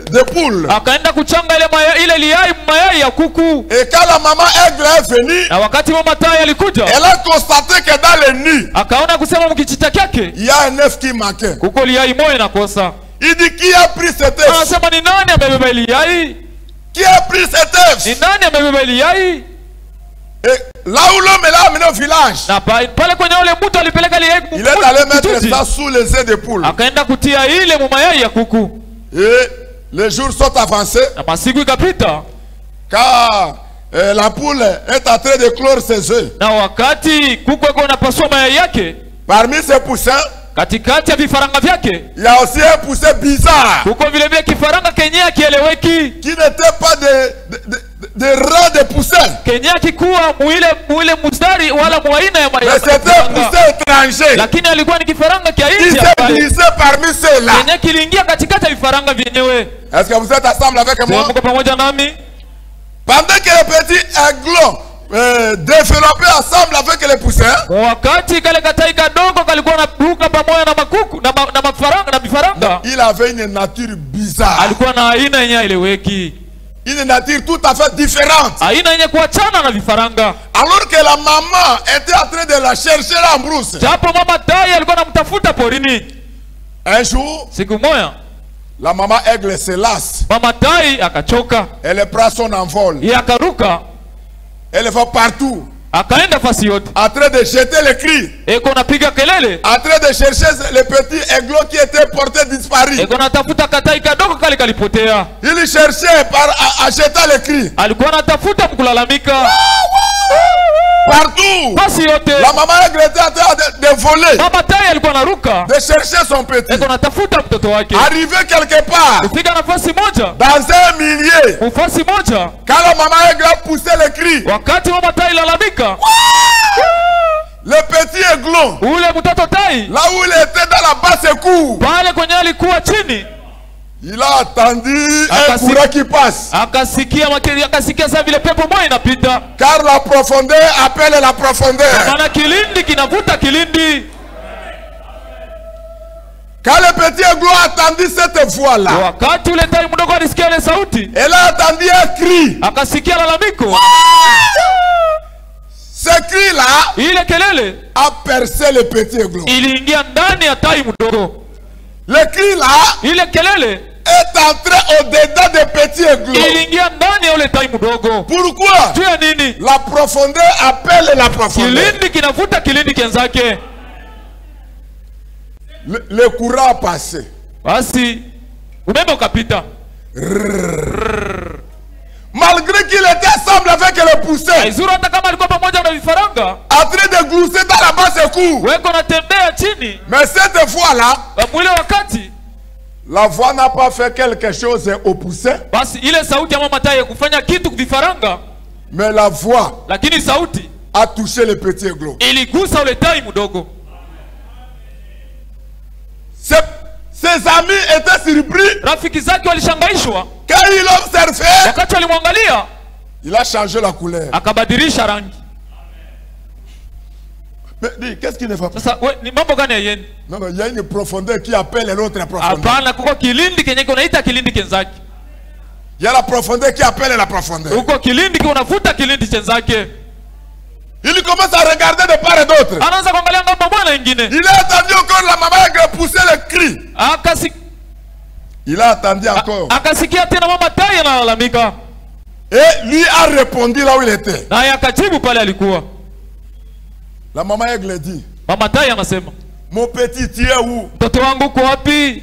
de poule. akaenda kuchanga ile liyai mayai ya kuku. Et quand la maman aigle est venue, Na wakati mama tai alikuja, elle a constaté que dans le nid, akaona kusema mkichicha kyake il y a un œuf qui manquait. kuko liyai moja inakosa. Il dit, qui a pris cet œuf? Anasema ni nani amebeba ile liyai? Qui a pris cet œuf? Ni nani amebeba ile liyai? Et là où l'homme l'a amené au village, Na pale kwenye ule mtu alipeleka liyai, il est allé mettre ça sous les œufs de poule. akaenda kutia ile mayai ya kuku. Et les jours sont avancés. Na masiku ikapita, Quand la poule est en train de clore ses œufs, Na wakati kuku eko napasua mayai yake, parmi ces poussins, katikati ya vifaranga vyake il y a aussi un poussin bizarre kuko vile vile kifaranga kenye akieleweki, qui n'était pas de rang de poussins. kenye akikuwa muile mustari wala muaina ya Mais c'était un poussin étranger. lakini alikuwa ni kifaranga kia Il nje s'est glissé parmi ceux-là. kenye kiliingia katikati ya vifaranga vyenyewe. Est-ce que vous êtes ensemble avec moi? Mko pamoja nami? Pendant que les petits aiglons développaient ensemble avec les poussins, Wakati kale katai kadogo kalikuwa naruka pamoja na makuku na mafaranga na vifaranga, il avait une nature bizarre. alikuwa na aina yenye eleweki, Une nature tout à fait différente. aina yenye kuachana na vifaranga. Alors que la maman était en train de la chercher en brousse. Japo mama tai alikuwa anamtafuta porini, Un jour, siku moja la maman aigle se lasse. mama tai akachoka, Elle prend son envol. yeye akaruka Elle va partout. akaenda fasi yote, En train de jeter les cris. eko napiga kelele, En train de chercher les petits aiglots qui étaient portés disparus. eko natafuta katai kadogo kale kalipotea. Il cherchait en jetant les cris. Alikuwa anatafuta mkulalamika Partout. fasi yote. La maman aigle était en train de voler. Mama tai alikuwa anaruka, De chercher son petit. eko natafuta mtoto wake. Arrivé quelque part. Kufika nafasi moja, Dans un millier. nafasi moja, Quand la maman aigle a poussé les cris. wakati mama tai lalamika, Le petit aiglon. ule mtoto tai Là où il était dans la basse cour. pale kwenye alikuwa chini, Il a attendu un Akasi- courant qui passe. akasikia makeli, akasikia saa vile pepo moja inapita, Car la profondeur appelle la profondeur. maana kilindi kinavuta kilindi. Quand le petit aiglon a attendu cette voix-là, Wakati ule tai mdogo alisikia ile sauti, elle a attendu un cri. akasikia lalamiko, Ce cri-là ile kelele a percé le petit aiglon. iliingia ndani ya tai mdogo. Le cri-là Ile kelele est entré au-dedans des petits aiglons. iliingia ndani ya ule tai mdogo. Pourquoi? Juu ya nini? La profondeur appelle la profondeur. Kilindi kinavuta kilindi kenzake. Le courant a passé. Basi umeme ukapita, Malgré qu'il était ensemble avec le poussin, aizuru hata kama alikuwa pamoja na vifaranga, en train de glousser dans la basse cour. weko natembea chini. Mais cette fois-là, Mwile wakati la voix n'a pas fait quelque chose au poussin, basi ile sauti ya mama tai kufanya kitu vifaranga, mais la voix lakini sauti a touché le petit aiglon. iligusa ule tai mdogo. Ses amis étaient surpris. Rafiki zake walishangaishwa Quand il observait, wakati walimwangalia, il a changé la couleur. akabadilisha rangi. Mais dis, qu'est-ce qui ne va pas? Sasa ni mambo gani yeyeni? Non, non, il y a une profondeur qui appelle l'autre profondeur. Hapana, kuko kilindi kenye kunaita kilindi kenzake. Il y a la profondeur qui appelle la profondeur. Huko kilindi kunavuta kilindi chenzake. Il commence à regarder de part et d'autre. Anaanza kuangalia ngambo bwana nyingine. Il a attendu encore la maman qui poussait le cri. Il a attendu encore. Akasikia tena mama tai analalamika. Et lui a répondu là où il était. Naye akajibu pale alikuwa. La maman aigle dit, Mama tai anasema, mon petit, tu es où? mtoto wangu uko wapi?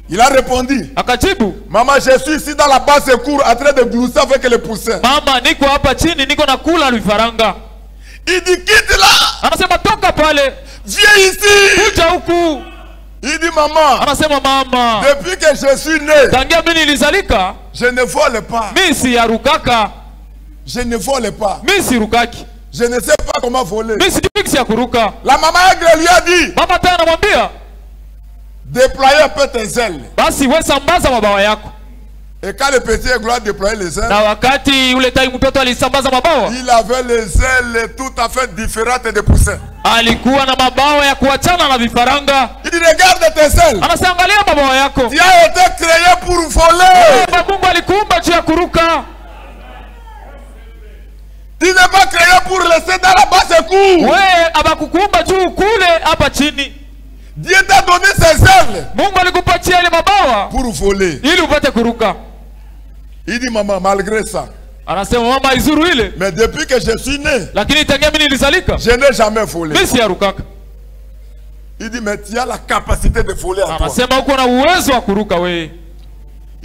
Il a répondu, Akajibu, maman, je suis ici dans la basse cour en train de glousser avec le poussin. mama, niko hapa chini, niko nakula vifaranga. Il dit, quitte là, Anasema toka pale, viens ici. kuja huku. Il dit, maman, Anasema mama, depuis que je suis né, tangia mimi nilizalika, je ne vole pas. mimi si yarukaka, Je ne vole pas. mimi si rukaki. Je ne sais pas comment voler. Mimi sijui kisi ya kuruka. La maman aigle lui a dit, Mama tai anamwambia, déployez un peu tes ailes. basi wewe sambaza mabawa yako. Et quand le petit aigle a déployé les ailes, Na wakati ule tai mtoto alisambaza mabawa, il avait les ailes tout à fait différentes des poussins. alikuwa na mabawa ya kuachana na vifaranga. Il dit, regarde tes ailes. Anasema angalia mabawa yako. Tu as été créé pour voler. Baba Mungu alikuumba juu ya kuruka. Tu n'es pas créé pour laisser dans la basse cour. Wewe abakukuumba juu kule hapa chini. Dieu t'a donné ses ailes Mungu alikupatia ile mabawa pour voler. ili upate kuruka. Il dit, maman, malgré ça, Anasema mama izuru ile, mais depuis que je suis né, lakini tangia mimi nilizalika, je n'ai jamais volé. mimi si yarukaka. Il dit, mais tu as la capacité de voler en toi. Anasema uko na uwezo wa kuruka wewe.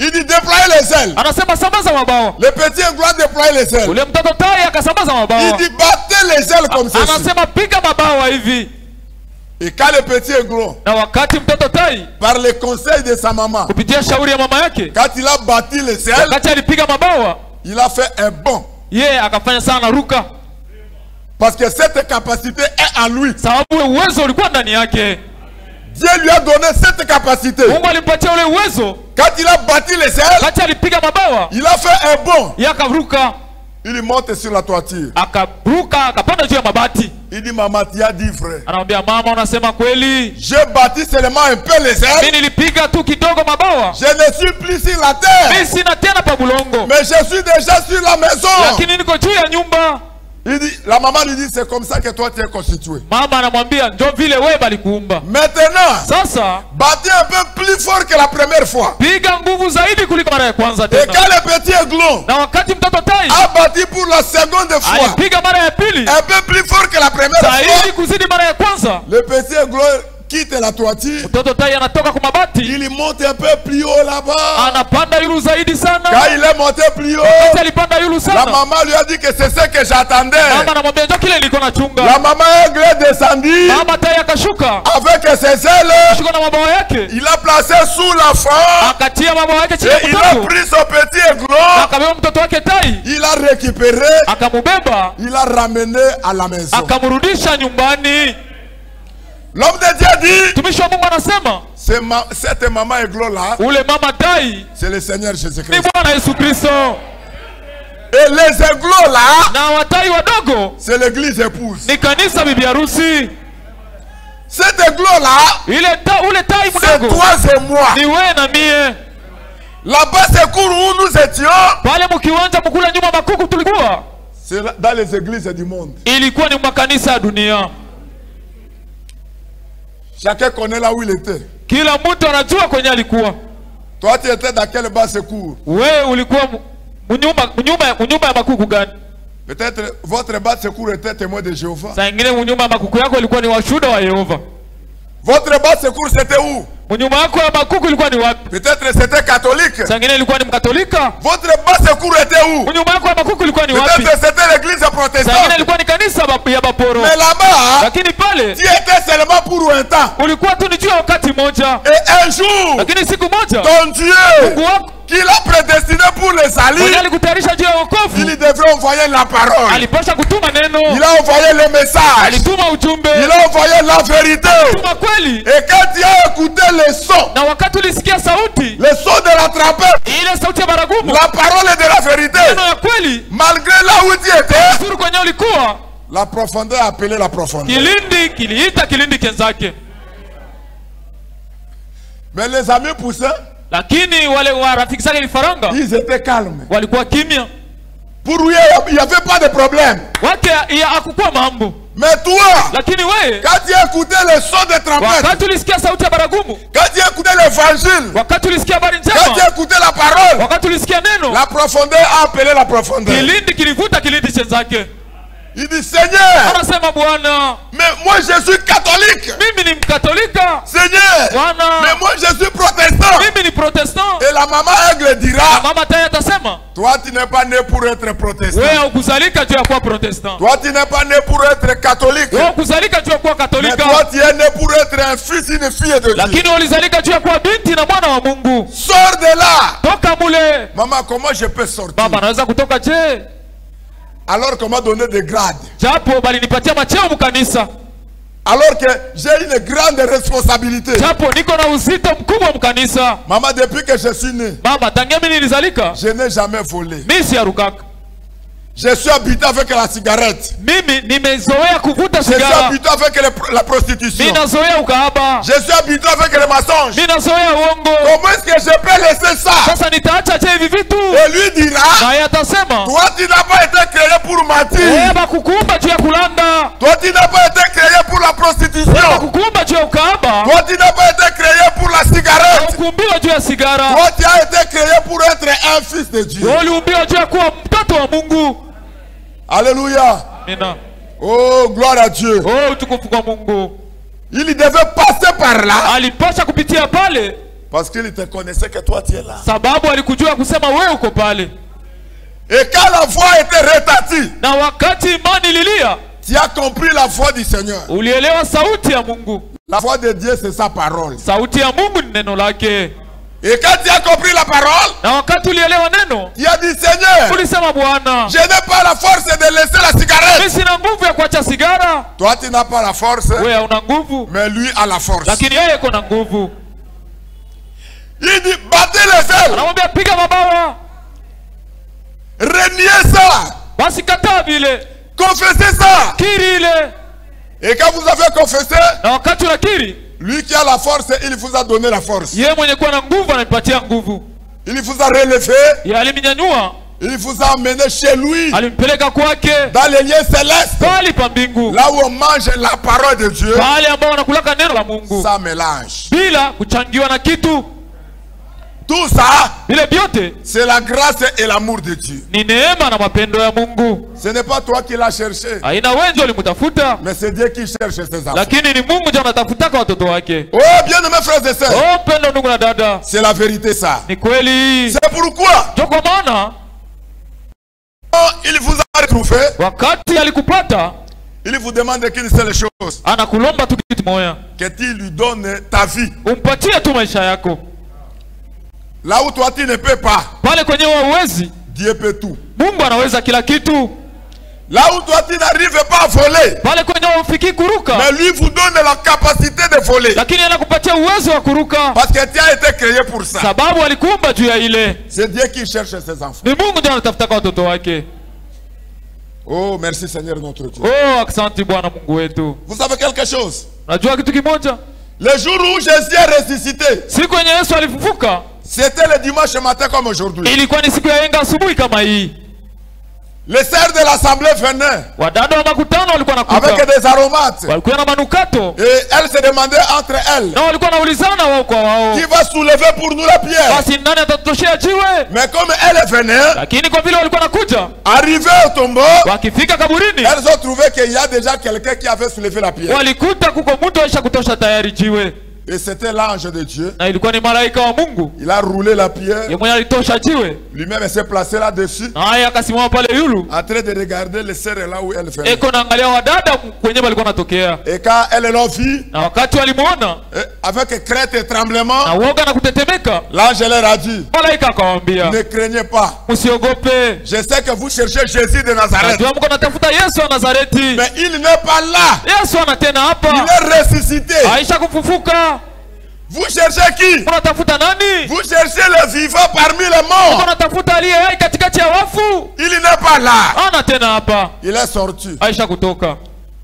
Il dit déployer les ailes. Anasema sambaza mabawa. Le petit doit déployer les ailes. Ule mtoto tai akasambaza mabawa. Il dit battez les ailes comme ceci. Anasema piga mabawa hivi. Et quand le petit aiglon, Na wakati mtoto tai par le conseil de sa maman, kupitia shauri ya mama yake, quand il a battu les ailes, wakati alipiga mabawa, il a fait un bond. yeye akafanya sana ruka. Parce que cette capacité est en lui. Sababu uwezo ulikuwa ndani yake. Dieu lui a donné cette capacité. Mungu alimpatia ule uwezo. Quand il a battu les ailes, Wakati alipiga mabawa, il a fait un bond. yeye akaruka. Il monte sur la toiture. Akaruka akapanda juu ya mabati. Il dit maman, tu as dit frère. Anamwambia mama, unasema kweli? J'ai battu seulement un peu les ailes. Mimi nilipiga tu kidogo mabawa. Je ne suis plus sur la terre. Mimi sina tena pa bulongo. Mais je suis déjà sur la maison. Lakini niko juu ya nyumba. Il dit, la maman lui dit, c'est comme ça que toi tu es constitué. Mama anamwambia ndio vile wewe balikuumba. Maintenant, Sasa battez un peu plus fort que la première fois. piga nguvu zaidi kuliko mara ya kwanza Et tena. quand le petit aiglon Na wakati mtoto tai a battu pour la seconde fois, alipiga mara ya pili un peu plus fort que la première zaidi fois, kuzidi mara ya kwanza, le petit aiglon quitte la toiture. mtoto tai anatoka kwa mabati, Il monte un peu plus haut là-bas. anapanda yulu zaidi Quand sana. il est monté plus haut, Wakati alipanda yulu la sana, maman lui a dit que c'est ce que j'attendais. mama anamwambia ndio kile nilikuwa nachunga. La maman aigle est descendue Mama tai akashuka, avec ses ailes. shuka na mabawa yake, Il a placé sous l'enfant akatia mabawa yake chini et ya il a mtoto, pris son petit aiglon. akabeba mtoto wake tai, Il a récupéré, akamubeba, il a ramené à la maison. akamrudisha nyumbani. L'homme de Dieu dit, Mtumishi wa Mungu anasema cette maman aiglon là, ule mama tai c'est le Seigneur ni Jésus-Christ. Bwana Yesu Kristo, Et les aiglons là, na watai wadogo c'est l'église épouse. ni kanisa bibi harusi. Cet aiglon là, Ule tai c'est mdogo toi et moi. ni wewe na mie. Là-bas, c'est cours où nous étions. Pale mkiwanja mkula nyuma makuku tulikuwa, C'est dans les églises du monde. ilikuwa ni makanisa ya dunia. Chacun connaît là où il était. Kila mtu anajua kwenye alikuwa. Toi, tu étais dans quel bas secours? Wewe ulikuwa mnyumba ya makuku gani? Peut-être votre bas secours était témoin de Jéhovah. Saa ingine mnyumba ya makuku yako ilikuwa ni washuhuda wa Yehova. Votre bas secours c'était où? Mnyumba yako ya makuku ilikuwa ni wapi? Peut-être c'était catholique. Saa ingine ilikuwa ni Mkatolika. Votre bas secours était où? Mnyumba yako ya makuku ilikuwa ni wapi? Peut-être c'était l'église Saa ingine protestante. ilikuwa ni kanisa ya Baporo. Mais là-bas, Lakini pale tu étais seulement pour un temps. ulikuwa tu ni juu ya wakati moja. Et un jour, Lakini siku moja ton Dieu, Mungu wako qu'il a prédestiné pour les salut, mwenye alikutayarisha juu ya wokovu, il devrait envoyer la parole. alipasha kutuma neno, Il a envoyé le message. alituma ujumbe, Il a envoyé la vérité. alituma kweli. Et quand tu as écouté le son, Na wakati ulisikia sauti le son de la trompette, ile, sauti ya baragumu, la parole de la vérité, neno ya kweli, malgré là où tu étais, zuri kwenye ulikuwa, la profondeur a appelé la profondeur. kilindi kiliita kilindi kenzake. Mais les amis poussins, Lakini wale wa rafiki zake vifaranga ils étaient calmes. walikuwa kimya, Pour lui, il n'y avait pas de problème. wake hakukuwa mambo. Mais toi, Lakini wewe quand tu as écouté le son de trompette, wakati ulisikia sauti ya baragumu, quand tu as écouté l'évangile, wakati ulisikia habari quand tu as njema, écouté la parole, wakati ulisikia neno, la profondeur a appelé la profondeur. kilindi kilivuta kilindi chenzake. Il dit, Seigneur, Anasema Bwana, mais moi je suis catholique. mimi ni Mkatolika. Seigneur, Bwana, mais moi je suis protestant. mimi ni Protestant. Et la maman aigle Na dira, mama tai atasema, toi tu n'es pas né pour être protestant. wewe hukuzalika juu ya kuwa Protestant. Toi tu n'es pas né pour être catholique. Wewe hukuzalika juu ya kuwa Mais Katolika. toi tu es né pour être un fils, une fille de Dieu. Lakini ulizalika juu ya kuwa binti na mwana wa Mungu. Sors de là. Toka mule. Maman, comment je peux sortir? Baba anaweza kutoka je? Alors qu'on m'a donné des grades. Japo balinipatia macheo mkanisa. Alors que j'ai une grande responsabilité. Japo niko na uzito mkubwa mkanisa. Maman, depuis que je suis né, Mama, tangia mimi nilizalika, je n'ai jamais volé. mimi siarukaka. Je suis habité avec la cigarette. Mimi nimezoea kuvuta Je suis sigara. habité avec la prostitution. Mimi nazoea ukahaba. Je suis habité avec le mensonge. Mimi nazoea uongo. Comment est-ce que je peux laisser ça? Sasa nitaacha je hivi vitu? Et lui dira, Naye atasema, toi tu n'as pas été créé pour wewe mentir. bakukumba juu ya kulanda. Toi tu n'as pas été créé pour la Wewe prostitution. bakukumba juu ya ukahaba. Toi tu n'as pas été créé pour la cigarette. Ukumbiwa juu ya sigara. Toi tu as été créé pour être un fils de Dieu. Wewe uliumbiwa juu ya kuwa mtoto wa Mungu. Alléluia. Amina. Oh, gloire à Dieu. Oh, utukufu kwa Mungu. Il devait passer par là Alipasha kupitia pale Parce qu'il te connaissait que toi tu es là. sababu alikujua kusema wewe uko pale. Et quand la voix était retentie, Na wakati imani lilia, tu as compris la voix du Seigneur. ulielewa sauti ya Mungu. La voix de Dieu, c'est sa parole. Sauti ya Mungu ni neno lake. Et quand tu as compris la parole, Na wakati ulielewa neno, tu as dit, Seigneur, ulisema Bwana, je n'ai pas la force de laisser la cigarette. mimi sina nguvu ya kuacha sigara. Toi, tu n'as pas la force, Wewe una nguvu, mais lui a la force. lakini yeye yuko na nguvu. Il dit, battez les ailes, Anamwambia piga mabawa, reniez ça, basi kataa vile, confessez ça. kiri ile. Et quand vous avez confessé, Na wakati unakiri, lui qui a la force, il vous a donné la force. yeye mwenye kuwa na nguvu ananipatia nguvu. Il vous a relevé, Yeye aliminyanyua, il vous a emmené chez lui, alimpeleka kwake dans les lieux célestes, pali pa mbingu, là où on mange la parole de Dieu, pale ambao wanakulaka neno la Mungu sans mélange. bila kuchangiwa na kitu. Tout ça, Vile vyote c'est la grâce et l'amour de Dieu. ni neema na mapendo ya Mungu. Ce n'est pas toi qui l'as cherché, Haina wengi walimtafuta, mais c'est Dieu qui cherche ses enfants. lakini ni Mungu ndiye anatafutaka watoto wake. Oh, bien-aimés frères et sœurs, Oh mpendo ndugu na dada, c'est la vérité ça. ni kweli. C'est pourquoi, Ndio kwa maana quand il vous a retrouvé, wakati alikupata il vous demande qu'une seule chose, anakulomba tu kitu moja, que tu lui donnes ta vie. umpatie tu maisha yako. Là où toi tu ne peux pas, Pale kwenye uwezi, Dieu peut tout. Mungu anaweza kila kitu. Là où toi tu n'arrives pas à voler, Pale kwenye ufiki kuruka, mais lui vous donne la capacité de voler. lakini anakupatia uwezo wa kuruka, Parce que tu as été créé pour ça. sababu alikuumba juu ya ile. C'est Dieu qui cherche ses enfants. Ni Mungu ndiye anatafutaka watoto wake. Oh, merci Seigneur notre Dieu. Oh, asante Bwana Mungu wetu. Vous savez quelque chose? Unajua kitu kimoja? Le jour où Jésus est ressuscité, Siku yenye Yesu alifufuka c'était le dimanche matin comme aujourd'hui. ilikuwa ni siku ya yenga asubuhi kama hii. Les sœurs de l'assemblée venaient Wadada wa makutano walikuwa avec nakuja, des aromates. walikuwa na manukato, Et elles se demandaient entre elles, na walikuwa naulizana wao kwa wao, qui va soulever pour nous la pierre? basi nani atatutoshea jiwe? Mais comme elles venaient, Lakini kwa vile walikuwa nakuja, arrivées au tombeau, wakifika kaburini elles ont trouvé qu'il y a déjà quelqu'un qui avait soulevé la pierre. walikuta kuko mtu aisha kutosha tayari jiwe, Et c'était l'ange de Dieu. na ilikuwa ni malaika wa Mungu. Il a roulé la pierre. Yeye mwenye alitosha jiwe, Lui-même s'est placé là-dessus, naye akasimama pale yulu, en train de regarder les sœurs là où elles venaient. eko naangalia wadada kwenye walikuwa natokea, Et quand elles l'ont vu, na wakati walimuona avec crainte et tremblement, na uoga na kutetemeka, l'ange leur a dit, malaika akawaambia, ne craignez pas. msiogope, Je sais que vous cherchez Jésus de Nazareth. najua mko natafuta Yesu wa Nazareti. Mais il n'est pas là. Yesu ana tena Il hapa, est ressuscité. aisha kufufuka. Vous cherchez qui? Unatafuta nani? Vous cherchez le vivant parmi les morts. Unatafuta aliye hai katikati ya wafu. Il n'est pas là. Ana tena hapa, Il est sorti. aisha kutoka.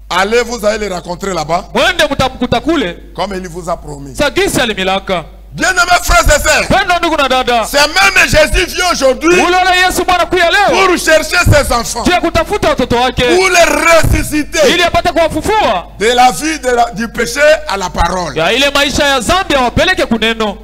Allez, vous allez le rencontrer là-bas, Mwende mtamkuta kule, comme il vous a promis. sagisi alimilaka. Bien-aimés frères et sœurs, Pendo ndugu na dada, c'est même Jésus vient aujourd'hui ulole Yesu Bwana kuya leo pour chercher ses enfants, juu ya kutafuta watoto wake pour les ressusciter ili apate kuwafufua de la vie du péché à la parole. ya ile maisha ya zambi, awapeleke kuneno.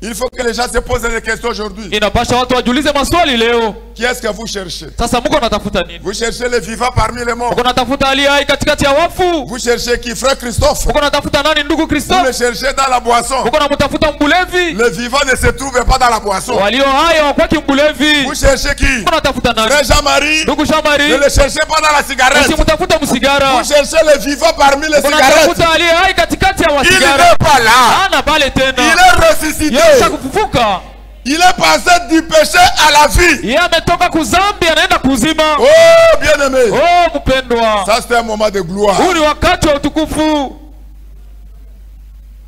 Il faut que les gens se posent des questions aujourd'hui. Inapasha watu wajiulize maswali leo. Qui est-ce que vous cherchez? Sasa mko natafuta nini? Vous cherchez le vivant parmi les morts. Mko natafuta aliye hai katikati ya wafu? Vous cherchez qui? Frère Christophe. Mko natafuta nani ndugu Vous Kristo? le cherchez dans la boisson. Mko namtafuta mbulevi? Le vivant ne se trouve pas dans la boisson. Walio hai hawakwaki mbulevi. Vous cherchez qui? Mko natafuta nani? Frère Jean-Marie. Ndugu Ne Shamari, le cherchez pas dans la cigarette. usimtafuta msigara. Vous cherchez le vivant parmi les Mko cigarettes. natafuta aliye hai katikati ya Il wasigara. n'est pas là. Ana pale Il tena. est ressuscité. Yeye kufufuka. Il est passé du péché à la vie. Yeye ametoka kuzambi anaenda kuzima. Oh, bien-aimé. Oh mpendwa, Ça, c'est un moment de gloire. huu ni wakati wa utukufu.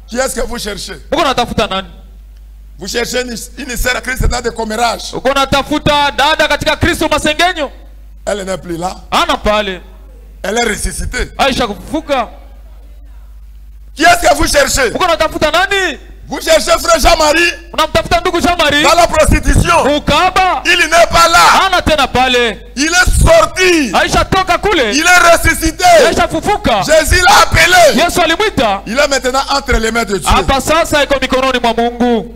Qui est-ce que vous cherchez? Uko natafuta nani? Vous cherchez une sœur à Christ dans des commérages. Uko natafuta dada katika Kristo Masengenyo? Elle n'est plus là. Ana pale, Elle est ressuscitée. aisha kufufuka. Qui est-ce que vous cherchez? Uko natafuta nani? Vous cherchez frère Jean-Marie Unamtafuta ndugu Shamari? dans la prostitution. Ukaba? Il n'est pas là. Ana tena pale, Il est sorti. aisha toka kule, Il est ressuscité. aisha fufuka. Jésus l'a appelé. Yesu alimwita. Il est maintenant entre les mains de Dieu. Hapa sasa iko mikononi mwa Mungu.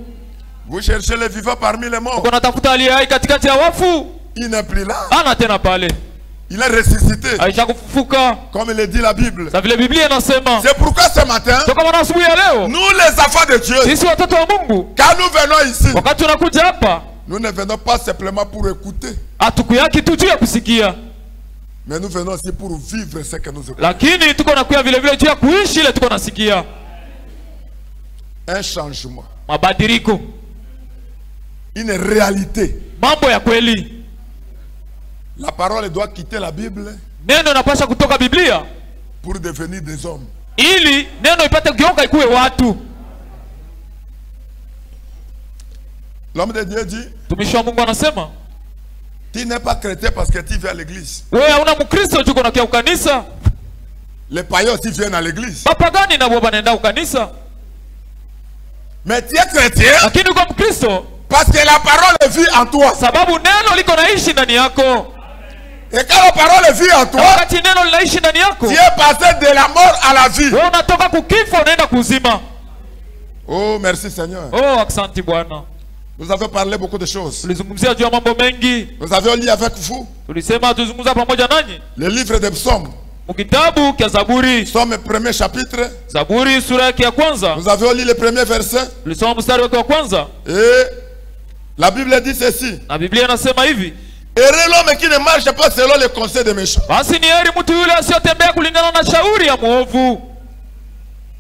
Vous cherchez le vivant parmi les morts. Uko natafuta aliye hai katikati ya wafu? Il n'est plus là. Ana tena pale, Il est ressuscité. Alishakufufuka. Comme le dit la Bible. Sa vile Biblia inasema. C'est pourquoi ce matin, Toka mwana asubuhi ya leo, nous les enfants de Dieu, sisi watoto wa Mungu, quand nous venons ici, wakati tunakuja hapa, nous ne venons pas simplement pour écouter, hatukuyaki tu juu ya kusikia, mais nous venons aussi pour vivre ce que nous écoutons. lakini tuko nakuya vile vile juu ya kuishi ile tuko nasikia. Un changement. Mabadiliko. Une réalité. Mambo ya kweli. La parole doit quitter la Bible Neno inapaswa kutoka Biblia pour devenir des hommes. ili neno ipate kugeuka ikuwe watu. L'homme de Dieu dit, Tumishi wa Mungu anasema, tu n'es pas chrétien parce que tu viens à l'église. wewe hauna Mkristo tu unakia ukanisa. Les païens aussi viennent à l'église. Mapagani na baba naenda ukanisa. Mais tu es chrétien Lakini uko Mkristo parce que la parole vit en toi. sababu neno liko naishi ndani yako. Et quand la parole vit en toi, Wakati neno linaishi ndani yako, tu es passé de la mort à la vie. wewe unatoka kukifa unaenda kuzima. Oh, merci Seigneur. Oh, asante Bwana. Nous avons parlé beaucoup de choses. Tulizungumzia juu ya mambo mengi. Nous avions lu avec vous Tulisema tuzungumza pamoja nanyi le livre des psaumes. mkitabu kia Zaburi. Psaume premier chapitre. Zaburi sura yake ya kwanza. Nous avions lu le premier verset. Tulisoma mstari wake wa kwanza. Et la Bible dit ceci. Na Biblia inasema hivi: Heureux l'homme qui ne marche pas selon les conseils des méchants. basi ni heri mtu yule asiyotembea kulingana na shauri ya mwovu.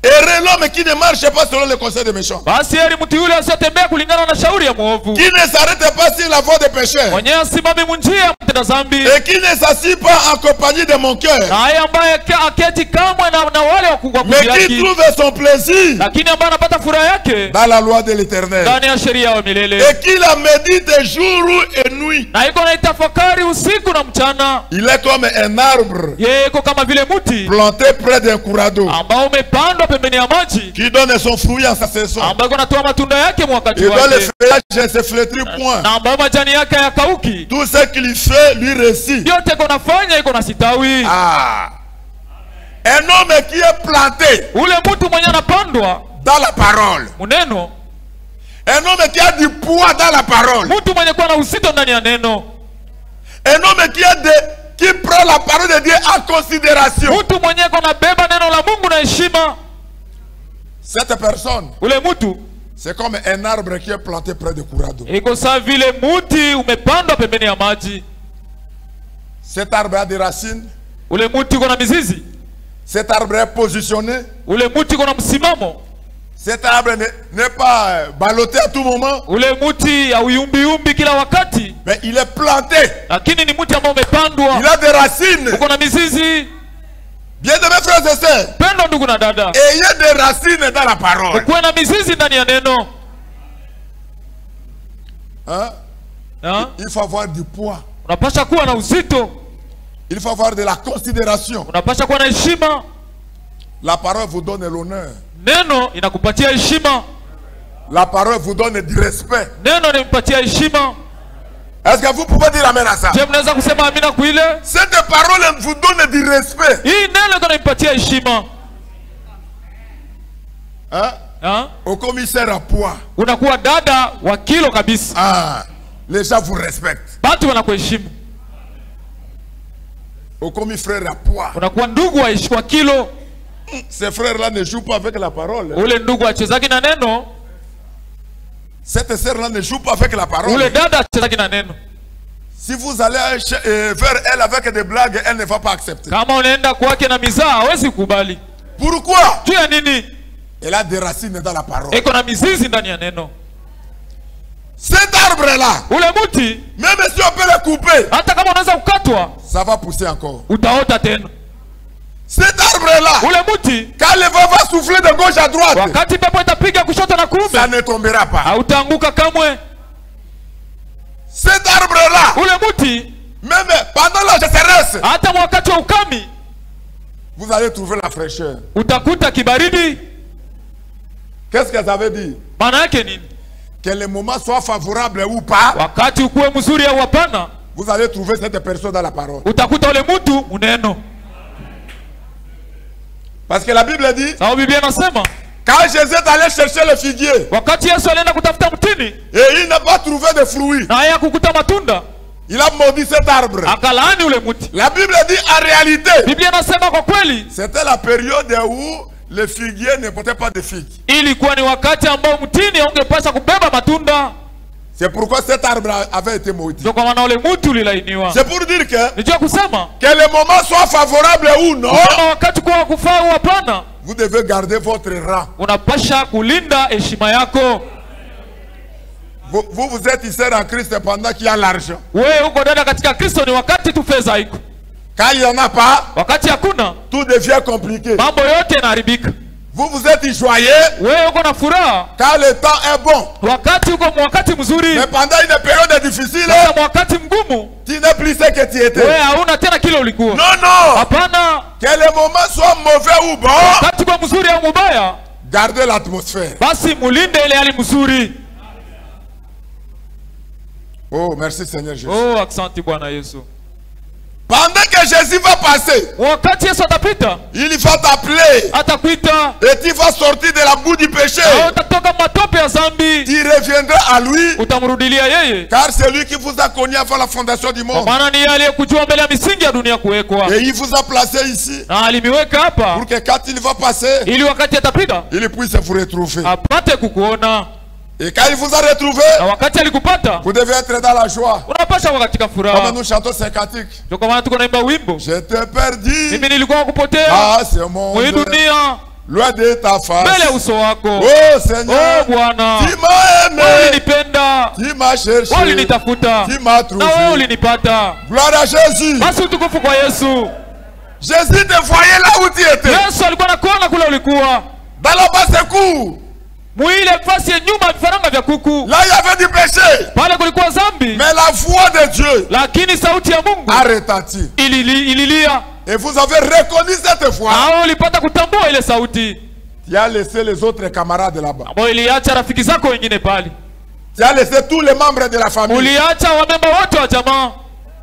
Heureux l'homme qui ne marche pas selon les conseils des méchants. Basi heri mtu yule asiyotembea kulingana na shauri ya mwovu. Qui ne s'arrête pas sur la voie des pécheurs. Mwenye asimami munjia ya mtenda dhambi. Et qui ne s'assied pas en compagnie de mon cœur. Na haya ambaye aketi kamwe na wale wakubwa Mais qui kuzilaki. trouve son plaisir Lakini ambaye anapata furaha yake dans la loi de l'Éternel. ndani ya sheria ya milele. Et qui la médite jour et nuit. Na iko na itafakari usiku na mchana. Il est comme un arbre Yeye iko kama vile mti planté près d'un courant d'eau, ambao umepandwa pembeni ya maji, qui donne son fruit en sa saison. ambao iko natoa matunda yake wakati Et dont le wake, feuillage ne se flétrit point. na ambao majani yake hayakauki. Tout ce qu'il fait lui réussit. Yote iko nafanya iko na sitawi. Ah. Un homme qui est planté Ule mtu mwenye anapandwa dans la parole. muneno, Un homme qui a du poids dans la parole. mtu mwenye kuwa na uzito ndani ya neno, Un homme qui prend la parole de Dieu en considération. mtu mwenye iko na beba neno la Mungu na heshima. Cette personne, Ule mtu c'est comme un arbre qui est planté près de courant d'eau. iko sawa vile mti umepandwa pembeni ya maji. Cet arbre a des racines. Ule mti uko na mizizi. Cet arbre est positionné. Ule mti uko na msimamo. Cet arbre n'est pas ballotté à tout moment. Ule mti hauyumbi kila wakati, Mais il est planté. lakini ni mti ambao umepandwa. Il a des racines. Uko na mizizi. Bien-aimés frères et sœurs, Pendo ndugu na dada, ayez des racines dans la parole. ukuwe na mizizi ndani ya neno. Hein? Ha? Il faut avoir du poids. Unapasha kuwa na uzito, Il faut avoir de la considération. unapasha kuwa na heshima. La parole vous donne l'honneur. Neno inakupatia heshima. La parole vous donne du respect. Neno inampatia heshima. Est-ce que vous pouvez dire amen à ça? Je mnaweza kusema amina kwa ile? Cette parole vous donne du respect. Hii neno inampatia heshima. Hein? Ha? Au commissaire à poids. Unakuwa dada wa kilo kabisa. Ah, les gens vous respectent. Watu wanakuheshimu. Au commissaire à poids. Unakuwa ndugu wa kilo. Ces frères-là ne jouent pas avec la parole. Ule ndugu achezaki na neno. Cette sœur-là ne joue pas avec la parole. Ule dada achezaki na neno. Si vous allez vers elle avec des blagues, elle ne va pas accepter. Kama unaenda kwake na mizaa hawezi kubali. Pourquoi? Juu ya nini? Elle a des racines dans la parole. Iko na mizizi ndani ya neno. Cet arbre-là, Ule mti même si on peut le couper, hata kama unaweza kukatwa, ça va pousser encore. utaota tena. Cet arbre-là, Ule mti quand le vent va souffler de gauche à droite, wakati pepo itapiga kushoto na ça kuume, ne tombera pas. hautaanguka kamwe. Cet arbre-là, Ule mti même pendant la sécheresse, hata wakati wa ukami vous allez trouver la fraîcheur. utakuta kibaridi. Qu'est-ce que ça veut dire? Maana yake nini? Que le moment soit favorable ou pas, Wakati ukuwe mzuri au hapana, vous allez trouver cette personne dans la parole. utakuta ule mtu uneno. Parce que la Bible dit, Sababu Biblia inasema quand Jésus est allé chercher le figuier, wakati Yesu alienda kutafuta mtini et il n'a pas trouvé de fruits, na haya kukuta matunda, Il a maudit cet arbre. akalaani ule mti. La Bible dit en réalité, Biblia inasema kwa kweli c'était la période où les figuiers ne portaient pas de figues. ilikuwa ni wakati ambao mtini haungepaswa kubeba matunda. C'est pourquoi cet arbre avait été maudit. Ndio kwa maana ule mti ulilainiwa. C'est pour dire que Nijua kusema le moment soit favorable ou non, kama wakati kwa kufaa au hapana, vous devez garder votre rang. unapasha kulinda heshima yako. Vous êtes ici en Christ pendant qu'il y a l'argent. Wewe uko dada katika Kristo ni wakati tu fedha iko. Quand il n'y en a pas, Wakati hakuna, tout devient compliqué. mambo yote yanaharibika. Vous êtes joyeux Wewe uko na furaha quand le temps est bon. wakati uko wakati mzuri. Mais pendant une période difficile, Sasa wakati mgumu, tu n'es plus ce que tu étais. wewe hauna tena kile ulikuwa. Non, non. Hapana, Que le moment soit mauvais ou bon, wakati kwa mzuri au mubaya, gardez l'atmosphère. basi mulinde ile hali mzuri. Oh, merci Seigneur Jésus. Oh, asante Bwana Yesu. Pendant que Jésus va passer, Wakati Yesu atapita, il va t'appeler atakuita, et tu vas sortir de la boue du péché. au utatoka matope ya zambi, Tu reviendras à lui, utamrudilia yeye. car c'est lui qui vous a connu avant la fondation du Kwa monde. maana ni yeye aliyekujua mbele ya misingi ya dunia kuwekwa. Et il vous a placé ici Na alimiweka hapa pour que quand il va passer, ili wakati atapita il puisse vous retrouver. apate kukuona. Et quand il vous a retrouvé, Na wakati alikupata, vous devez être dans la joie. unapasha kuwa katika Comme furaha. nous chantons ces cantiques. Ndio kwa maana tuko naimba wimbo, Je t'ai perdu mimi nilikuwa kupotea à ce monde, mwi dunia loin de ta mbele ya face. uso wako. Oh Seigneur, Oh Bwana, tu m'as aimé, ulinipenda, tu m'as cherché, ulinitafuta, tu m'as na wewe trouvé. ulinipata. Gloire à Jésus. Basi utukufu kwa Yesu. Jésus te voyait là où tu étais. Yesu alikuwa anakuona kule ulikuwa, Dans la basse-cour, mwile fasi ya nyuma ya vifaranga vya kuku. là il y avait du péché. Pale kulikuwa zambi, Mais la voix de Dieu lakini sauti ya Mungu a retenti. ililia. Et vous avez reconnu cette voix. Hao ulipata kutambua ile sauti Tu as laissé les autres camarades là-bas. ambayo iliacha rafiki zako wengine pale, Tu as laissé tous les membres de la famille. uliacha wamemba wote wa jamaa.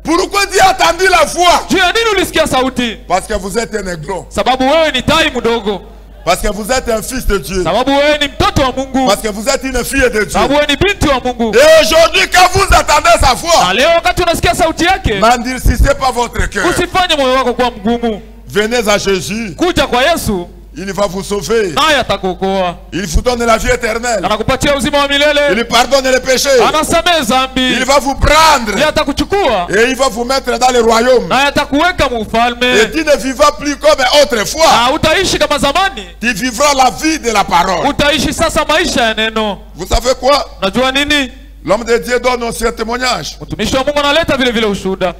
Pourquoi tu as entendu la voix? Juu ya nini ulisikia sauti? Parce que vous êtes un aiglon. Sababu wewe ni tai mdogo, Parce que vous êtes un fils de Dieu. sababu wewe ni mtoto wa Mungu, Parce que vous êtes une fille de Dieu. sababu wewe ni binti wa Mungu. Et aujourd'hui, quand vous attendez sa Na voix, leo wakati unasikia sauti yake, n'endurcissez pas votre cœur. usifanye moyo wako kuwa mgumu. Venez à Jésus. Kuja kwa Yesu, Il va vous sauver. naye atakuokoa, Il vous donne la vie éternelle. anakupatia uzima wa milele, Il pardonne les péchés. anasamehe zambi, Il va vous prendre. yeye atakuchukua, Et il va vous mettre dans le royaume. naye atakuweka mu Et ufalme, tu ne vivras plus comme autrefois. na utaishi kama zamani. Tu vivras la vie de la parole. Utaishi sasa maisha ya neno. Vous savez quoi? Najua nini? L'homme de Dieu donne aussi un témoignage. Mtumishi wa Mungu analeta vile vile ushuhuda.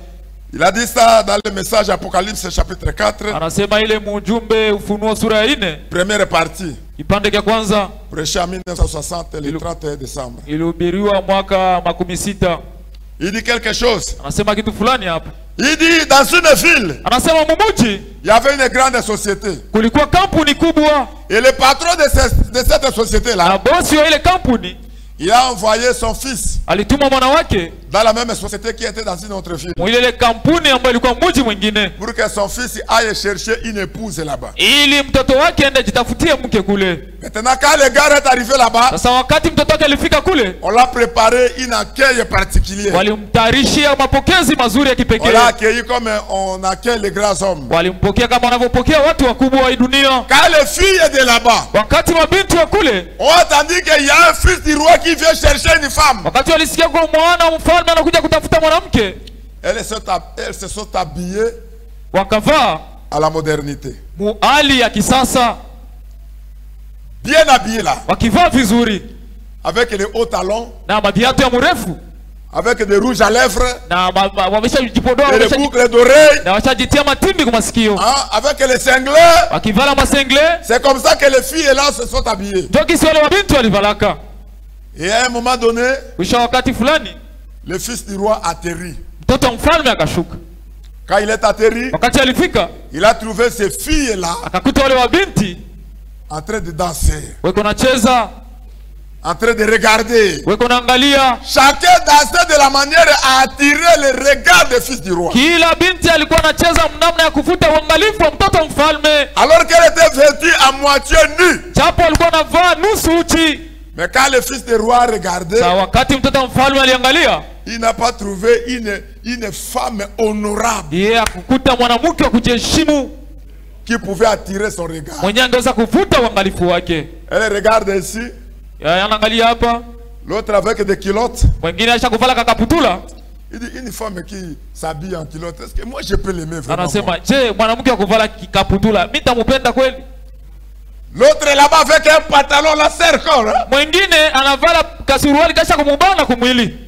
Il a dit ça dans le message Apocalypse chapitre 4, Anasema ile mujumbe Ufunuo sura ya 4 première partie, kipande cha kwanza, prêché en 1960 le 31 décembre. ilihubiriwa mwaka 16. Il dit quelque chose. Anasema kitu fulani hapa. Il dit dans une ville, Anasema mumuji il y avait une grande société. kulikuwa kampuni kubwa, Et le patron de cette société-là, na bosi wa ile kampuni il a envoyé son fils alituma mwana wake dans la même société qui était dans une autre ville. mwile kampuni ambayo ilikuwa mji mwingine, Pour que son fils aille chercher une épouse là-bas. ili mtoto wake aende jitafutie mke kule. Maintenant, quand le gars est arrivé là-bas, Sasa wakati mtoto wake alifika kule, on l'a préparé une accueil particulier. walimtayarishia mapokezi mazuri ya On l'a kipekee. accueilli comme on accueille les grands hommes. Walimpokea kama wanavyopokea watu wakubwa wa hii dunia. Quand les filles de là-bas Wakati mabinti wa kule, ont entendu qu'il y a un fils du roi qui vient chercher une femme, wakati walisikia kwa mwana wa mfalme anakuja kutafuta mwanamke, elles se sont habillées wakavaa à la modernité. muali ya kisasa, Bien habillées là, wakivaa vizuri avec les hauts talons, na maviatu ya mrefu avec des rouges à lèvres, na wameshajipodoa, et des boucles d'oreilles, na washajitia matimbi kwa masikio, hein, avec les cinglés. wakivala masengle. C'est comme ça que les filles là se sont habillées. Ndio kisi wale wabinti walivalaka. Et à un moment donné, Kisha wakati fulani le fils du roi atterrit. mtoto wa mfalme akashuka. Quand il est atterri, Wakati alifika, il a trouvé ces filles là akakuta wale wabinti en train de danser, weko nacheza, en train de regarder. weko naangalia. Chacun dansait de la manière à attirer le regard des fils du roi. Kila binti alikuwa anacheza namna ya kuvuta uangalifu wa mtoto wa mfalme, Alors qu'elle était vêtue à moitié nue. japo alikuwa anavaa nusu uchi. Mais quand le fils du roi regardait, Sa wakati mtoto wa mfalme aliangalia, il n'a pas trouvé une femme honorable yeye akukuta mwanamke wa kujiheshimu qui pouvait attirer son regard. mwenye angeweza kuvuta uangalifu wake. Elle regarde ici, Anaangalia hapa, l'autre avec des culottes. mwingine aisha kuvala kakaputula. Il dit, une femme qui s'habille en culotte, est-ce que moi je peux l'aimer vraiment? Anasema, je, mwanamke wa kuvala kikaputula mimi nitamupenda kweli? L'autre est là-bas avec un pantalon la serre corps. Hein? Mwingine anavala kasuruali kasha kumubana kumwili.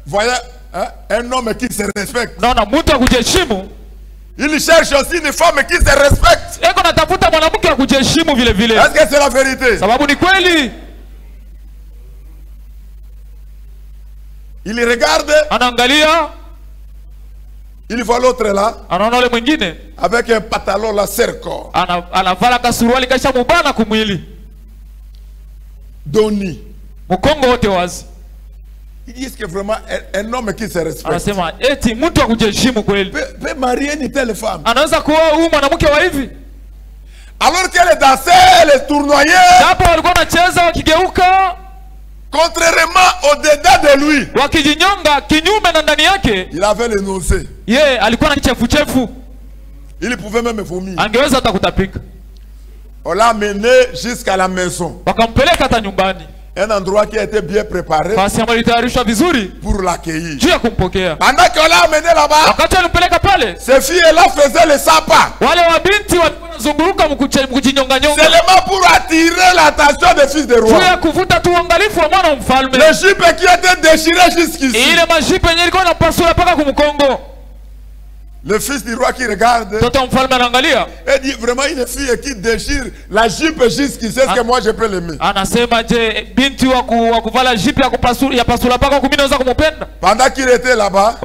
Voyez, hein? Un homme qui se respecte. Naona mtu wa kujiheshimu. Il cherche aussi une femme qui se respecte. Eko natafuta mwanamke wa kujiheshimu vile vile. Est-ce que c'est la vérité? Sababu ni kweli. Il regarde. Anaangalia. Il voit l'autre là. Anaona yule mwingine avec un pantalon la serre corps. Anavala kasuruali kasha mubana kumwili. Doni. Mkongo wote wazi. Il dit, est-ce que vraiment un homme qui se respecte anasema eti mtu wa kujiheshimu kweli peut marier une telle femme? Anaweza kuoa huyu mwanamke wa hivi? Alors qu'elle dansait, elle tournoyait. Hapo walikuwa wanacheza wakigeuka. Contrairement au dedans de lui. Wakijinyonga kinyume na ndani yake. Il avait les nausées. Ye, alikuwa na kichefuchefu. Il pouvait même vomir. Angeweza hata kutapika. On l'a mené jusqu'à la maison. Wakampeleka hata nyumbani. Un endroit qui a été bien préparé pour l'accueillir. Pendant qu'on l'a amené là-bas, ces filles-là faisaient le sapin. Seulement pour attirer l'attention des fils de roi. Les jupes qui étaient déchirées jusqu'ici. Le fils du roi qui regarde et dit vraiment une fille qui déchire la jupe jusqu'ici, est-ce que moi je peux l'aimer? Pendant qu'il était là-bas,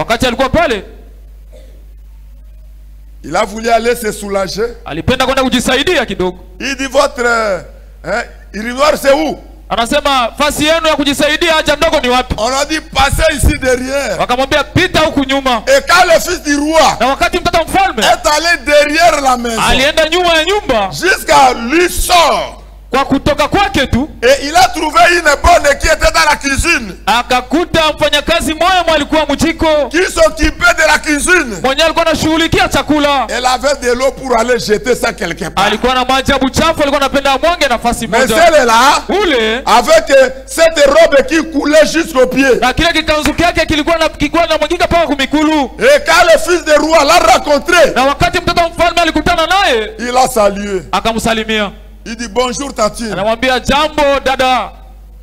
il a voulu aller se soulager. Il dit votre urinoir c'est où? Anasema fasi yenu ya kujisaidia haja ndogo ni wapi? On a dit passez ici derrière. Wakamwambia pita huku nyuma. Et quand le fils du roi na wakati mtoto mfalme est allé derrière la maison, alienda nyuma ya nyumba jusqu'à lui sort. Kwa kutoka kwake tu, et il a trouvé une bonne qui était dans la cuisine. Akakuta mfanyakazi mmoja alikuwa mjiko qui s'occupait de la cuisine. Mwenye alikuwa anashughulikia chakula. Elle avait de l'eau pour aller jeter ça quelque part. Alikuwa na maji ya buchafu, alikuwa anapenda mwange nafasi moja. Mais celle-là, ule avec cette robe qui coulait jusqu'aux pieds. Na kile kikanzu kyake kilikuwa na mwangika paka kumikulu. Et quand le fils de roi l'a rencontré, na wakati mtoto mfalme alikutana naye, il a salué. Akamsalimia. Il dit bonjour tati. Anamwambia jambo dada.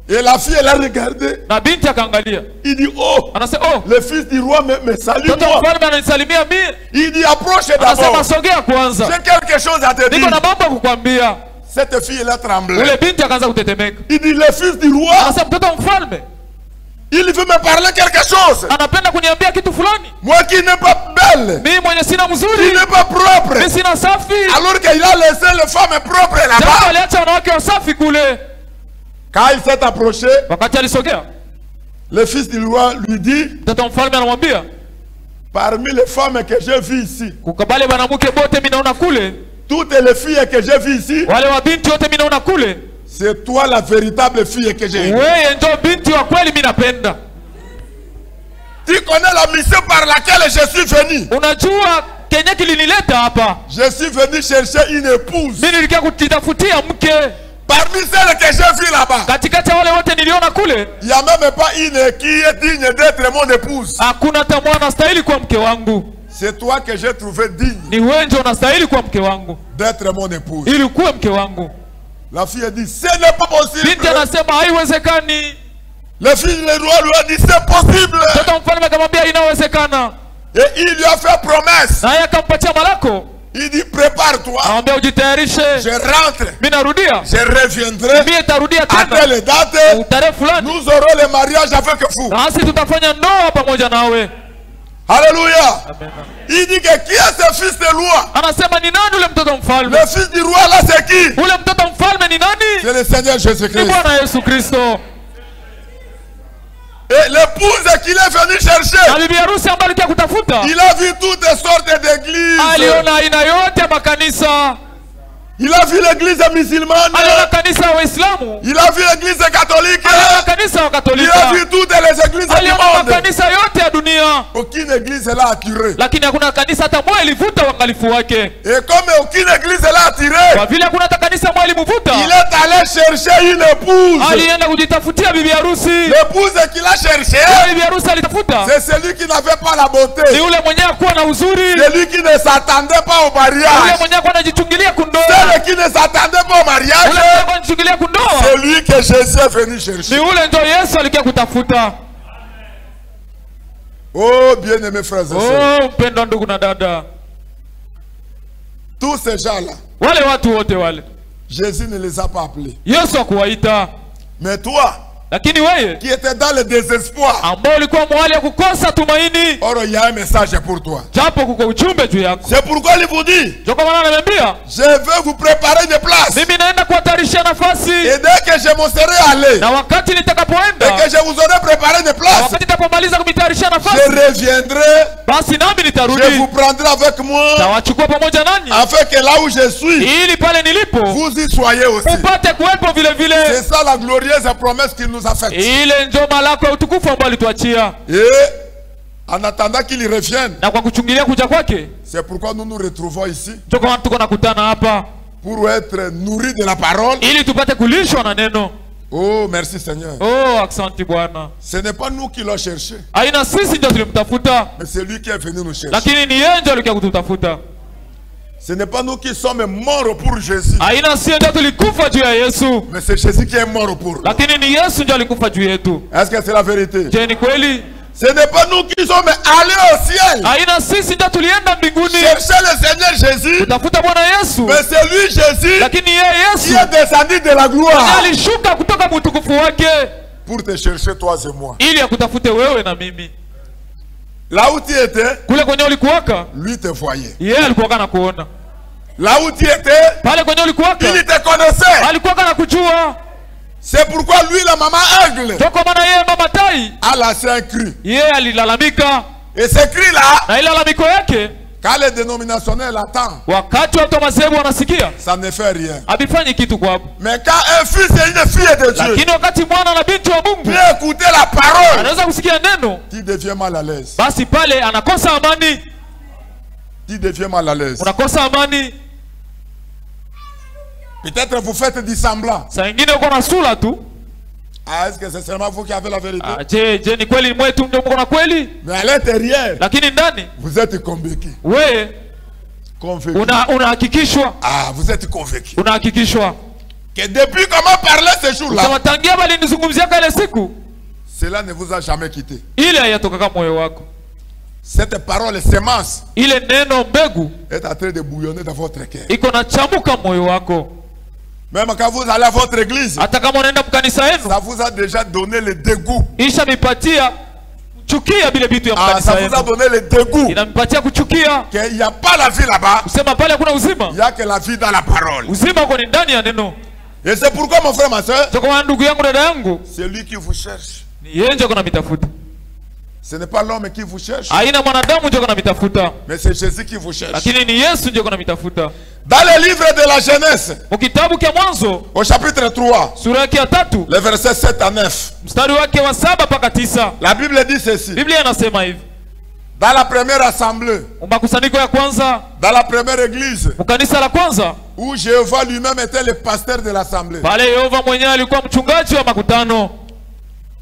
Et la fille elle a regardé. Na binti akaangalia. Il dit oh. Anasema oh. Le fils du roi me salue moi. Mtoto mfalme ananisalimia mimi. Il dit approche d'abord. Anasema sogea kwanza. J'ai quelque chose à te dire. Niko na mambo kukwambia. Cette fille elle a tremblé. Ule binti akaanza kutetemeka. Il dit le fils du roi. Anasema mtoto mfalme. Il veut me parler quelque chose. Anapenda kuniambia kitu fulani. Moi qui n'ai pas belle. Mimi mwenye sina mzuri. Qui n'est pas propre. Mimi sina safi. Alors qu'il a laissé les femmes propres là-bas. Aliacha wanawake wasafi kule. Quand il s'est approché, wakati alisogea, le fils du roi lui dit, mtoto mfalme anamwambia, parmi les femmes que j'ai vues ici, kukabale wanawake bote mimi naona kule, toutes les filles que j'ai vues ici, wale wa binti wote mimi naona kule, c'est toi la véritable fille que j'ai. Wewe ndio binti wa kweli mimi napenda. Tu connais la mission par laquelle je suis venu. Unajua kenye kilinileta hapa. Je suis venu chercher une épouse. Mimi nilikuwa kutafutia mke. Parmi celles que j'ai vues là-bas, katikati wale wote niliona kule, il y a même pas une qui est digne d'être mon épouse. Hakuna hata mwana anastahili kuwa mke wangu. C'est toi que j'ai trouvé digne. Ni wewe ndio unastahili kuwa mke wangu. D'être mon épouse. Ili kuwa mke wangu. La fille a dit ce n'est pas possible. Binti anasema haiwezekani. Le fils du roi lui a dit c'est possible. Mtoto mfalme akamwambia inawezekana. Et il lui a fait promesse. Na yeye akampatia malako. Il dit prépare-toi. Anambia ujitayarishe. Je rentre. Mimi narudia. Je reviendrai. Mimi tarudia tena. À telle date. Tarehe fulani. Nous aurons le mariage avec vous. Nasi tutafanya ndoa pamoja nawe. Alléluia. Il dit que qui est ce fils de roi? Anasema ni nani ule mtoto mfalme? Le fils du roi là c'est qui? Ule mtoto mfalme ni nani? C'est le Seigneur Jésus-Christ. Ni Bwana Yesu Kristo. Et l'épouse qu'il est venu chercher, il a vu toutes sortes d'églises. Il a vu l'église musulmane. Il a vu l'église catholique. Il a vu toutes les églises du monde. makanisa yote ya dunia. Aucune église l'a attiré. Lakini hakuna kanisa hata moja ilivuta uangalifu wake. Et comme aucune église l'a attiré, Kwa vile hakuna hata kanisa moja ilimvuta, il est allé chercher une épouse. alienda kujitafutia bibi harusi. L'épouse qu'il a cherché, Bibi harusi alitafuta c'est celui qui n'avait pas la beauté. ni yule mwenyewe kuwa na uzuri, Celui qui ne s'attendait pas au yule mariage. mwenyewe kuwa anajichungilia kundoa, Celui qui ne s'attendait pas au yule mariage. mwenyewe kuwa anajichungilia kundoa, C'est lui que Jésus est venu ni chercher. yule ndio Yesu alikuwa kutafuta. Oh, bien-aimés frères et sœurs. Oh, mpendwa ndugu na dada, Tous ces gens-là, wale watu wote wale Jésus ne les a pas appelés. Yesu hakuwaita. Mais toi, Lakini wewe qui étais dans le désespoir, ambao ulikuwa mwali ya kukosa tumaini, or il y a un message pour toi. japo kuko ujumbe juu yako. C'est pourquoi il vous dit, Ndio kwa maana ananiambia je veux vous préparer des places. mimi naenda kuhatarisha nafasi, Et dès que je m'en serai allé, na wakati et nitakapoenda, que je vous aurai préparé des na places, wakati nitapomaliza kumitayarisha je nafasi, reviendrai, basi nami je nitarudi, vous prendrai avec moi, tawachukua pamoja nanyi, afin que là où je suis, ili pale nilipo vous y soyez aussi. upate kuwepo vile vile. C'est ça la glorieuse promesse qu'il nous a faite. Ile ndio malako ya utukufu ambao alituachia, Et en attendant qu'il revienne, na kwa kuchungilia kuja kwake, c'est pourquoi nous nous retrouvons ici, ndio kwa maana tuko nakutana hapa pour être nourris de la parole. ili tupate kulishwa na neno. Oh, merci Seigneur. Oh, asante Bwana. Ce n'est pas nous qui l'avons cherché, Haina sisi ndio tulimtafuta, mais c'est lui qui est venu nous chercher. lakini ni yeye ndio alikuwa kututafuta. Ce n'est pas nous qui sommes morts pour Jésus, Haina sisi ndio tulikufa juu ya Yesu, mais c'est Jésus qui est mort pour nous. lakini ni Yesu ndio alikufa juu yetu. Est-ce que c'est la vérité? Je, ni kweli? Ce n'est pas nous qui sommes allés au ciel Haina sisi ndio tulienda mbinguni chercher le Seigneur Jésus, kutafuta Bwana Yesu, mais c'est lui Jésus lakini yeye qui Yesu est descendu de la gloire alishuka kutoka utukufu wake pour te chercher toi et moi. ili akutafute wewe na mimi. Là où tu étais, Kule kwenye ulikuwaka, lui te voyait. yeye alikuwa na kuona. Là où tu étais, Pale kwenye ulikuwaka, il te connaissait. alikuwa na kujua. C'est pourquoi lui, la maman aigle, Ndio kwa maana yeye mama tai, a lancé un cri. yeye alilalamika, Et ce cri-là, na ile lalamiko yake quand les dénominationnels attendent, wakati watu wa madhehebu wanasikia, ça ne fait rien. habifanyi kitu kwao. Mais quand un fils et une fille de Dieu Lakini wakati mwana na binti wa Mungu peut écouter la parole, anaweza kusikia neno, tu deviens mal à l'aise. basi pale anakosa amani, Tu deviens mal à l'aise. unakosa amani. Peut-être vous faites du semblant. Saa ingine uko na sura tu. Ah, est-ce que c'est seulement vous qui avez la vérité? Je ni kweli mwetu ndio mko na kweli, Mais à l'intérieur, lakini ndani vous êtes convaincu. wewe Convaincu. unahakikishwa, Ah, vous êtes convaincu. unahakikishwa Que depuis comment parler ce jour-là, kama tangia bali nizungumzia kale siku cela ne vous a jamais quitté. ile hayatoka kama moyo wako. Cette parole, semence, Ile neno mbegu est en train de bouillonner dans votre cœur. iko na chamuka moyo wako. Même quand vous allez à votre église, Hata kama unaenda mkanisa yenu, ça vous a déjà donné le dégoût. isha mipatia kuchukia vile vitu ya Ah, mkanisa ça vous a yenu, donné le dégoût. inamipatia kuchukia. Qu'il n'y a pas la vie là-bas, Kusema pale hakuna uzima, il n'y a que la vie dans la parole. uzima uko ni ndani ya neno. Et c'est pourquoi, mon frère, ma soeur, Sio kama ndugu yangu, dada yangu, c'est lui qui vous cherche. ni yeye ndio kunamitafuta. Ce n'est pas l'homme qui vous cherche, Haina mwanadamu ndio kunamitafuta, mais c'est Jésus qui vous cherche. lakini ni Yesu ndio kunamitafuta. Dans le livre de la Genèse, Mkitabu kia Mwanzo au chapitre 3, sura yake ya 3 les versets 7 à 9, mstari wake wa 7 mpaka 9, la Bible dit ceci. Biblia inasema hivi: Dans la première assemblée, makusanyiko ya kwanza, dans la première église, mkanisa la kwanza, où Jéhovah lui-même était le pasteur de l'assemblée, pale Yehova mwenyewe alikuwa mchungaji wa makutano.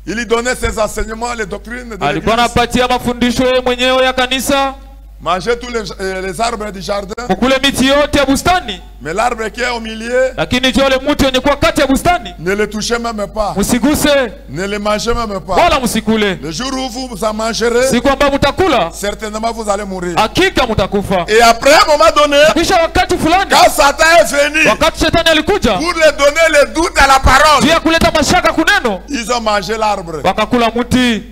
il y donnait ses enseignements, les doctrines de Alikuwa l'église, anapatia mafundisho yeye mwenyewe ya kanisa, mangeait tous les arbres du jardin, kule miti yote ya bustani, mais l'arbre qui est au milieu, lakini jole mti wenye kuwa kati ya bustani ne le touchez même pas, msiguse ne le mangez même pas. wala msikule. Le jour où vous en mangerez, Siku ambayo mtakula, certainement vous allez mourir. hakika mtakufa. Et après, un moment donné, Kisha wakati fulani, quand Satan est venu wakati shetani alikuja pour leur donner le doute à la juu parole, ya kuleta mashaka kuneno, ils ont mangé l'arbre. wakakula mti.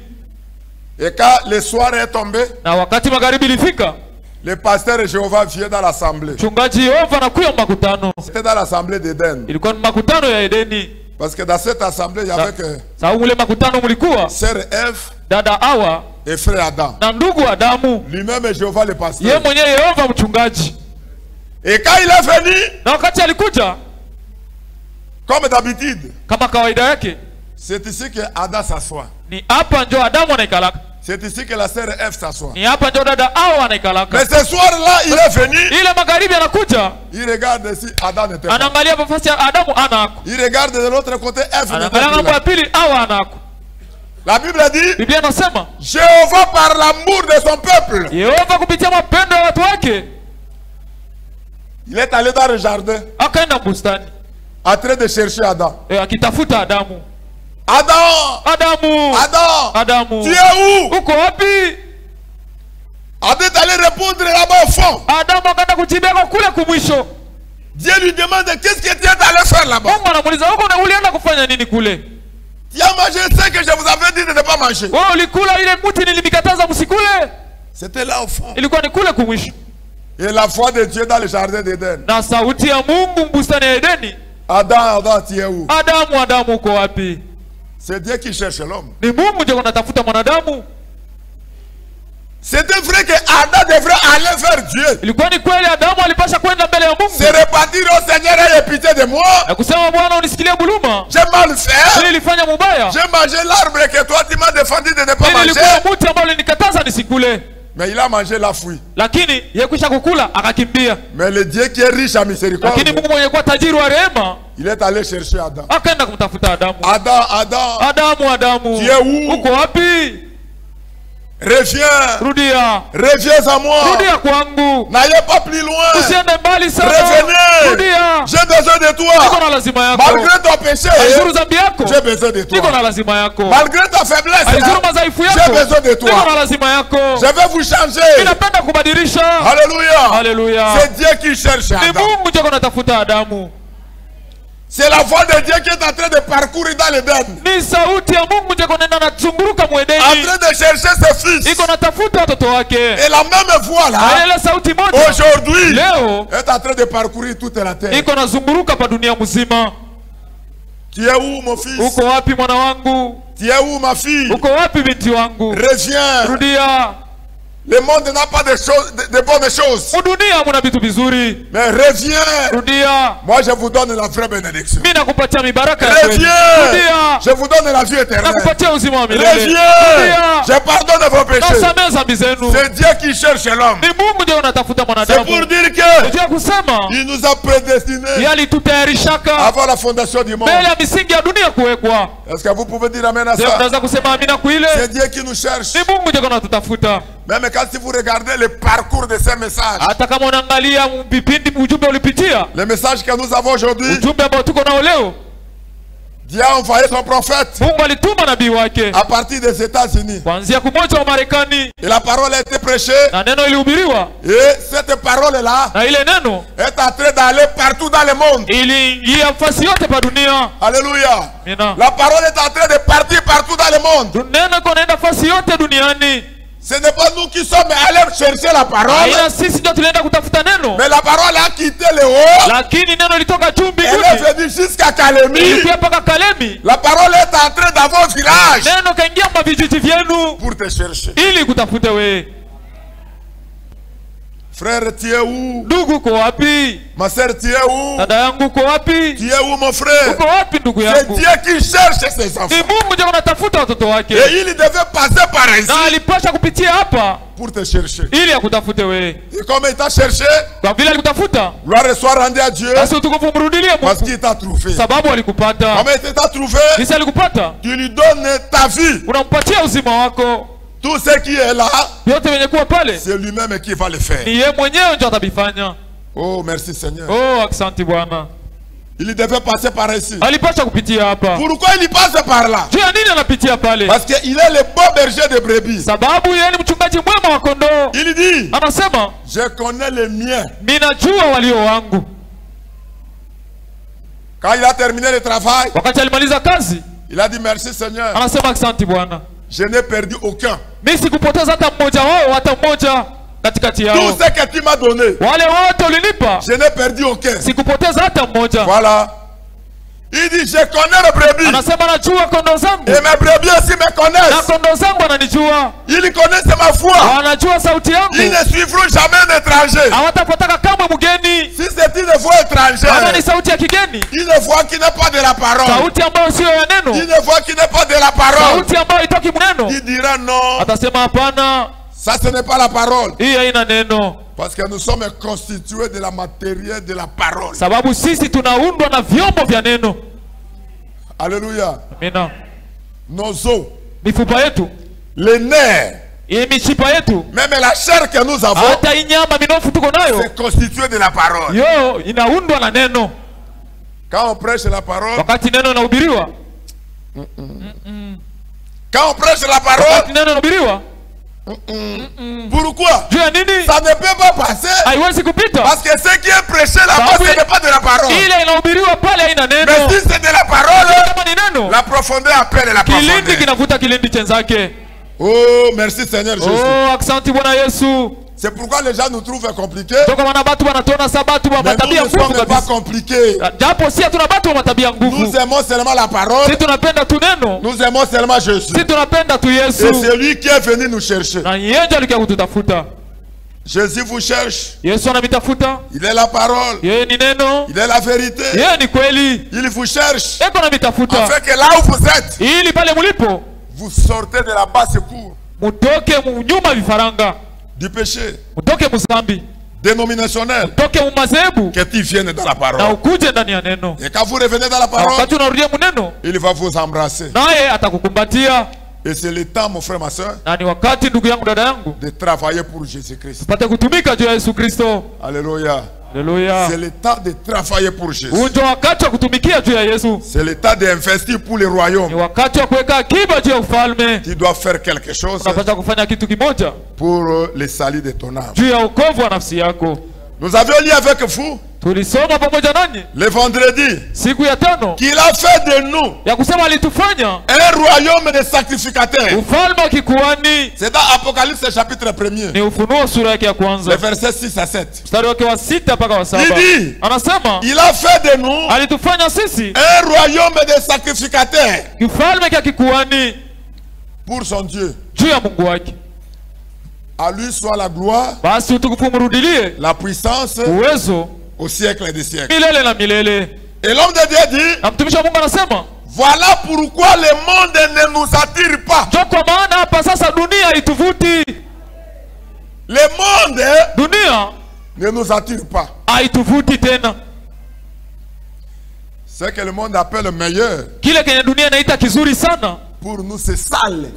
Et quand le soir est tombé, Na wakati magharibi ilifika, le pasteur de Jéhovah vient dans l'assemblée. mchungaji Yehova anakuya makutano. C'était dans l'assemblée d'Éden. Ilikuwa ni makutano ya Edeni. Parce que dans cette assemblée, il y avait que Sababu ule makutano mlikuwa sœur Ève dada Hawa et frère Adam. na ndugu Adamu, Lui-même est Jéhovah le yeye pasteur. mwenyewe Yehova mchungaji. Et quand il est venu, Na wakati alikuja comme d'habitude, kama kawaida yake, c'est ici que Adam s'assoit. ni hapa ndio Adamu anaikalaka. C'est ici que la sœur Ève s'assoit. Ni hapa ndio dada Hawa anaikalaka. Mais ce soir-là, il est venu. Ile magharibi anakuja. Il regarde si Adam n'était pas. Anaangalia nafasi ya Adamu anako. Il regarde de l'autre côté, Ève n'était pas. Anaangalia kwa pili Hawa anako. La Bible dit, Biblia inasema, Jéhovah par l'amour de son peuple. Yehova kupitia mapendo ya watu wake. Il est allé dans le jardin. Akaenda bustani. En train de chercher Adam. Akitafuta Adamu. Adam! Adamu! Adam! Adamu! Tu es où? Uko wapi? Adam est allé répondre là-bas au fond. Adamu akaenda kujibia kwa kule kumwisho. Dieu lui demande qu'est-ce que tu es allé faire là-bas. Mungu anamuuliza huko ulienda kufanya nini kule? Tu as mangé ce que je vous avais dit de ne pas manger. Wewe ulikula ile mti nilimkataza msikule? C'était là au fond. Ilikuwa ni kule kumwisho. Et la foi de Dieu dans le jardin d'Éden. Na sauti ya Mungu bustani ya Edeni. Adam, tu es où? Adamu, uko wapi? C'est Dieu qui cherche l'homme. Ni Mungu ndiye anatafuta mwanadamu. C'était vrai que Adam devrait aller vers Dieu. Ilikuwa ni kweli Adamu alipasha kwenda mbele ya Mungu. Se repentir au Seigneur et pitié de moi. Na kusema Bwana unisikilie buluma. J'ai mal fait. Nilifanya mubaya. J'ai mangé l'arbre que toi tu m'as défendu de ne pas manger. Nilikuwa mti ambao ulinikataza nisikule. Mais il a mangé la fouille. Lakini yeye kisha kukula akakimbia. Mais le Dieu qui est riche en miséricorde. Lakini Mungu mwenye kuwa tajiri wa rehema. Il est allé chercher Adam. Akaenda kumtafuta Adamu. Adamu. Tu es où? Uko wapi? Reviens. Rudia. Reviens à moi. Rudia kwangu. N'allez pas plus loin. Usiende mbali sana. Revenez. Rudia. J'ai besoin de toi. Niko na lazima yako. Malgré ton péché. J'ai besoin de toi. Niko na lazima yako. Malgré ta faiblesse. J'ai besoin de toi. Niko na lazima yako. Je vais vous changer. Ninapenda kubadilisha. Alléluia. Alléluia. C'est Dieu qui cherche Adam. Ni Mungu ndiye anatafuta Adamu. C'est la voix de Dieu qui est en train de parcourir dans l'Éden. Ni sauti ya Mungu ndiye anaenda anazunguruka mwedeni. En train de chercher ses fils. Iko natafuta watoto wake. Et la même voix là. Ile sauti moja. Aujourd'hui. Leo est en train de parcourir toute la terre. Iko nazunguruka pa dunia mzima. Tu es où mon fils? Uko wapi mwana wangu? Tu es où ma fille? Uko wapi binti wangu? Reviens. Rudia. Le monde n'a pas de choses, de bonnes choses. Dunia muna vitu vizuri. Mais reviens. Rudia. Moi je vous donne la vraie bénédiction. Mimi nakupatia mibaraka ya kweli. Reviens. Je vous donne la vie éternelle. Nakupatia uzima wa milele. Reviens. Je pardonne vos péchés. Nasamehe dhambi zenu. C'est Dieu qui cherche l'homme. Ni Mungu ndiye anatafuta mwanadamu. C'est pour dire que Ndiye kusema il nous a prédestinés yalitutayarishaka avant la fondation du monde. Mbele ya misingi ya dunia kuwekwa. Est-ce que vous pouvez dire amen à ça? Unaweza kusema amina kuile? C'est Dieu qui nous cherche. Ni Mungu ndiye anatutafuta. Même quand si vous regardez le parcours de ces messages, hata kama unaangalia vipindi ujumbe ulipitia, les messages que nous avons aujourd'hui, ujumbe ambao tuko nao leo, Dieu a envoyé son prophète. Mungu alituma nabii wake à partir des États-Unis. Kuanzia kumoja wa Marekani. Et la parole a été prêchée. Na neno ilihubiriwa. Et cette parole-là na ile neno est en train d'aller partout dans le monde. Iliingia nafasi yote pa dunia. Alléluia. Mina. La parole est en train de partir partout dans le monde. Neno konaenda nafasi yote duniani. Ce n'est pas nous qui sommes allés chercher la parole. Mais la parole a quitté le haut. Elle est venue jusqu'à Kalemi. La parole est entrée dans vos villages pour te chercher. Frère, tu es où? Ma soeur, tu es où? Tu es où mon frère? C'est Dieu qui cherche ses enfants. Et il devait passer par ici pour te chercher. Et comme il t'a cherché, gloire et soit rendue à Dieu parce qu'il t'a trouvé. Comme il t'a trouvé, tu lui donnes ta vie. Tout ce qui est là, c'est lui-même qui va le faire. Oh, merci Seigneur. Il devait passer par ici. Pourquoi il passe par là? Parce qu'il est le bon berger de brebis. Il dit, je connais les miens. Quand il a terminé le travail, il a dit merci Seigneur. Je n'ai perdu aucun. Tout ce que tu m'as donné, je n'ai perdu aucun. Voilà. Il dit, je connais les brebis. Anasema najua kondoo zangu. Et mes brebis aussi me connaissent. Na kondoo zangu wananijua. Ils connaissent ma foi. Wanajua sauti yangu. Ils ne suivront jamais un étranger. Hawatafuataka kamwe mgeni. Si c'est une voix étrangère. Kama ni sauti ya kigeni. Une voix qui n'est pas de la parole. Sauti ambayo sio ya neno. Une voix qui n'est pas de la parole. Sauti ambayo itoki mneno. Il dira non. Atasema hapana. Ça ce n'est pas la parole. Hii haina neno. Parce que nous sommes constitués de la matière de la parole. Sababu sisi tunaundwa na vyombo vya neno. Alléluia. Amina. Nos os, mifupa yetu, les nerfs, mishipa yetu, même la chair que nous avons, hata inyama minofu tuko nayo, c'est constitué de la parole. Yo, inaundwa na neno. Quand on prêche la parole, wakati neno linahubiriwa, quand on prêche la parole, wakati neno linahubiriwa, pourquoi? Ça ne peut pas passer. Parce que ce qui est prêché là-bas, ce n'est pas de la parole. Mais si c'est de la parole, la profondeur appelle la profondeur. Oh, merci Seigneur Jésus. C'est pourquoi les gens nous trouvent compliqués. Mais nous ne sommes pas compliqués. Nous aimons seulement la parole. Nous aimons seulement Jésus. Et c'est lui qui est venu nous chercher. Jésus vous cherche. Il est la parole. Il est la vérité. Il vous cherche. Afin que là où vous êtes, vous sortez de la basse cour du péché dénominationnel, que tu viennes dans la parole. Et quand vous revenez dans la parole, il va vous embrasser. Et c'est le temps, mon frère, ma soeur, de travailler pour Jésus-Christ. Alléluia. C'est le temps de travailler pour Jésus. C'est le temps d'investir pour le royaume. Tu dois faire quelque chose pour le salut de ton âme. Nous avions lu avec vous le vendredi qu'il a fait de nous un royaume de sacrificateurs. C'est dans Apocalypse chapitre 1er, le verset 6 à 7. Il dit, il a fait de nous un royaume de sacrificateurs pour son Dieu. À lui soit la gloire, la puissance au siècle des siècles. Et l'homme de Dieu dit, voilà pourquoi le monde ne nous attire pas. Le monde ne nous attire pas. Ce que le monde appelle le meilleur, pour nous c'est sale.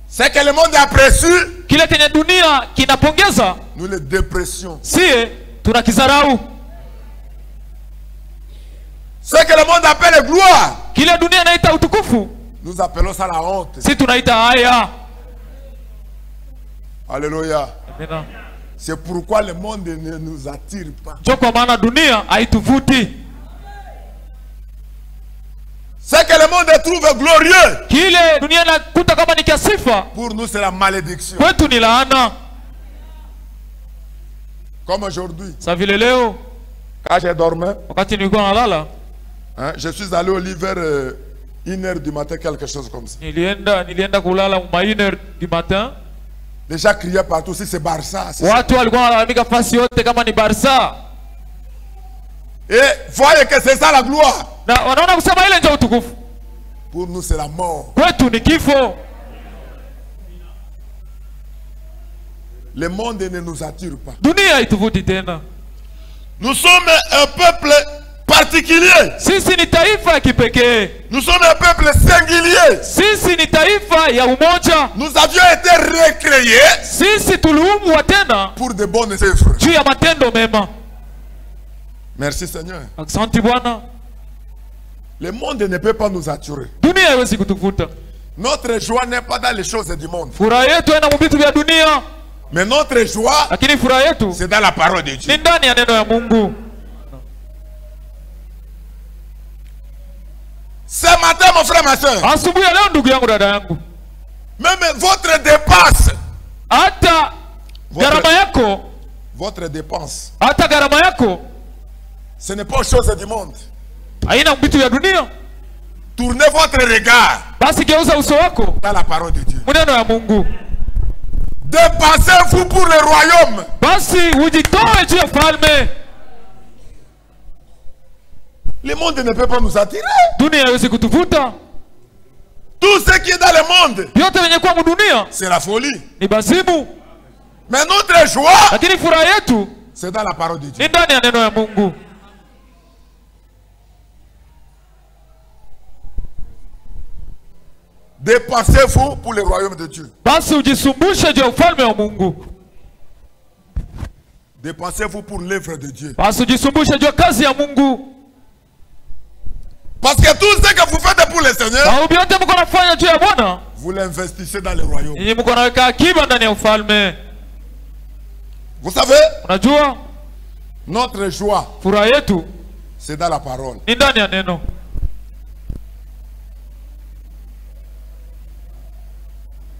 C'est que le monde a préçu, nous les dépressions. Ce que le monde appelle gloire, nous appelons ça la honte. Alléluia. C'est pourquoi le monde ne nous attire pas. Ce que le monde trouve glorieux, pour nous c'est la malédiction. Comme aujourd'hui, quand j'ai dormi, je suis allé au lit vers 1h du matin, quelque chose comme ça. Les gens criaient partout, si c'est Barça. Et voyez que c'est ça la gloire. Pour nous c'est la mort. Le monde ne nous attire pas. Nous sommes un peuple particulier. Nous sommes un peuple singulier. Nous avions été recréés pour de bonnes œuvres. Merci Seigneur. Le monde ne peut pas nous attirer. Notre joie n'est pas dans les choses du monde. Mais notre joie, c'est dans la parole de Dieu. Ce matin, mon frère, ma soeur, même votre dépasse, votre dépense, hata gharama yako, ce n'est pas chose du monde. haina vitu ya dunia. Tournez votre regard Basi geuza uso wako dans la parole de Dieu. maneno ya Mungu. Dépensez-vous pour le royaume. Basi ujitoe juu ya falme. Le monde ne peut pas nous attirer. Dunia haiwezi kutuvuta. Tout ce qui est dans le monde, Yote yenye kwa dunia c'est la folie. ni bazimu. Mais notre joie, Lakini furaha yetu c'est dans la parole de Dieu. ni ndani ya neno ya Mungu. Dépensez-vous pour le royaume de Dieu. Basi ujisumbushe juu ya ufalme wa Mungu. Dépensez-vous pour l'œuvre de Dieu. Basi ujisumbushe juu ya kazi ya Mungu. Parce que tout ce que vous faites pour le Seigneur, Maombi yote mko nafanya juu ya Bwana, vous l'investissez dans le royaume. ninyi mko naweka akiba ndani ya ufalme. Vous savez, Unajua notre joie, furaha yetu c'est dans la parole. ni ndani ya neno.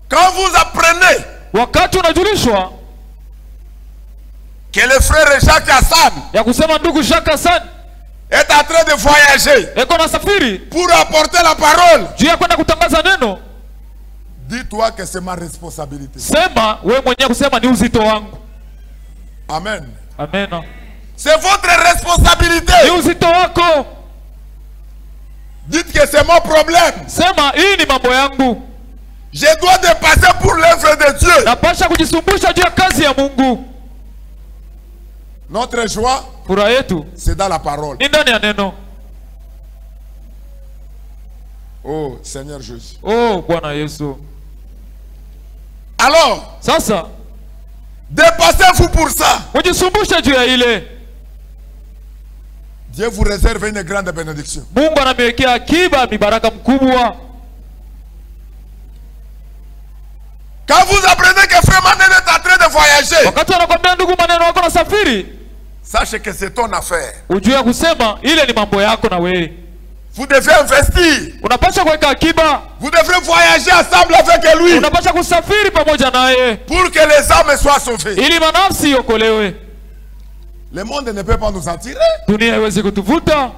Quand vous apprenez Wakati unajulishwa que le frère Jacques Hassan ya kusema ndugu Jacques Hassan est en train de voyager eko na safiri pour apporter la parole, juu ya kwenda kutangaza neno, dis-toi que c'est ma responsabilité. sema wewe mwenyewe kusema ni uzito wangu. Amen. Amen. C'est votre responsabilité. Ni uzito wako. Dites que c'est mon problème. Sema hii ni mambo yangu. Je dois dépasser pour l'œuvre de Dieu. Napasha kujisumbusha juu ya kazi ya Mungu. Notre joie, Furaha yetu c'est dans la parole. ni ndani ya neno. Oh Seigneur Jésus. Oh Bwana Yesu. Alors, Sasa dépassez-vous pour ça. ujisumbushe juu ya ile. Dieu vous réserve une grande bénédiction. Mungu anamwekea akiba mibaraka mkubwa. Quand vous apprenez que Frère Manel est en train de voyager, Wakati anakwambia ndugu maneno wako na safiri, sachez que c'est ton affaire. ujue kusema ile ni mambo yako na wewe. Vous devez investir. Unapaswa kuweka akiba. Vous devrez voyager ensemble avec lui Unapaswa kusafiri pamoja naye pour que les âmes soient sauvées. ili manafsi iokolewe. Le monde ne peut pas nous attirer. Dunia haiwezi kutuvuta,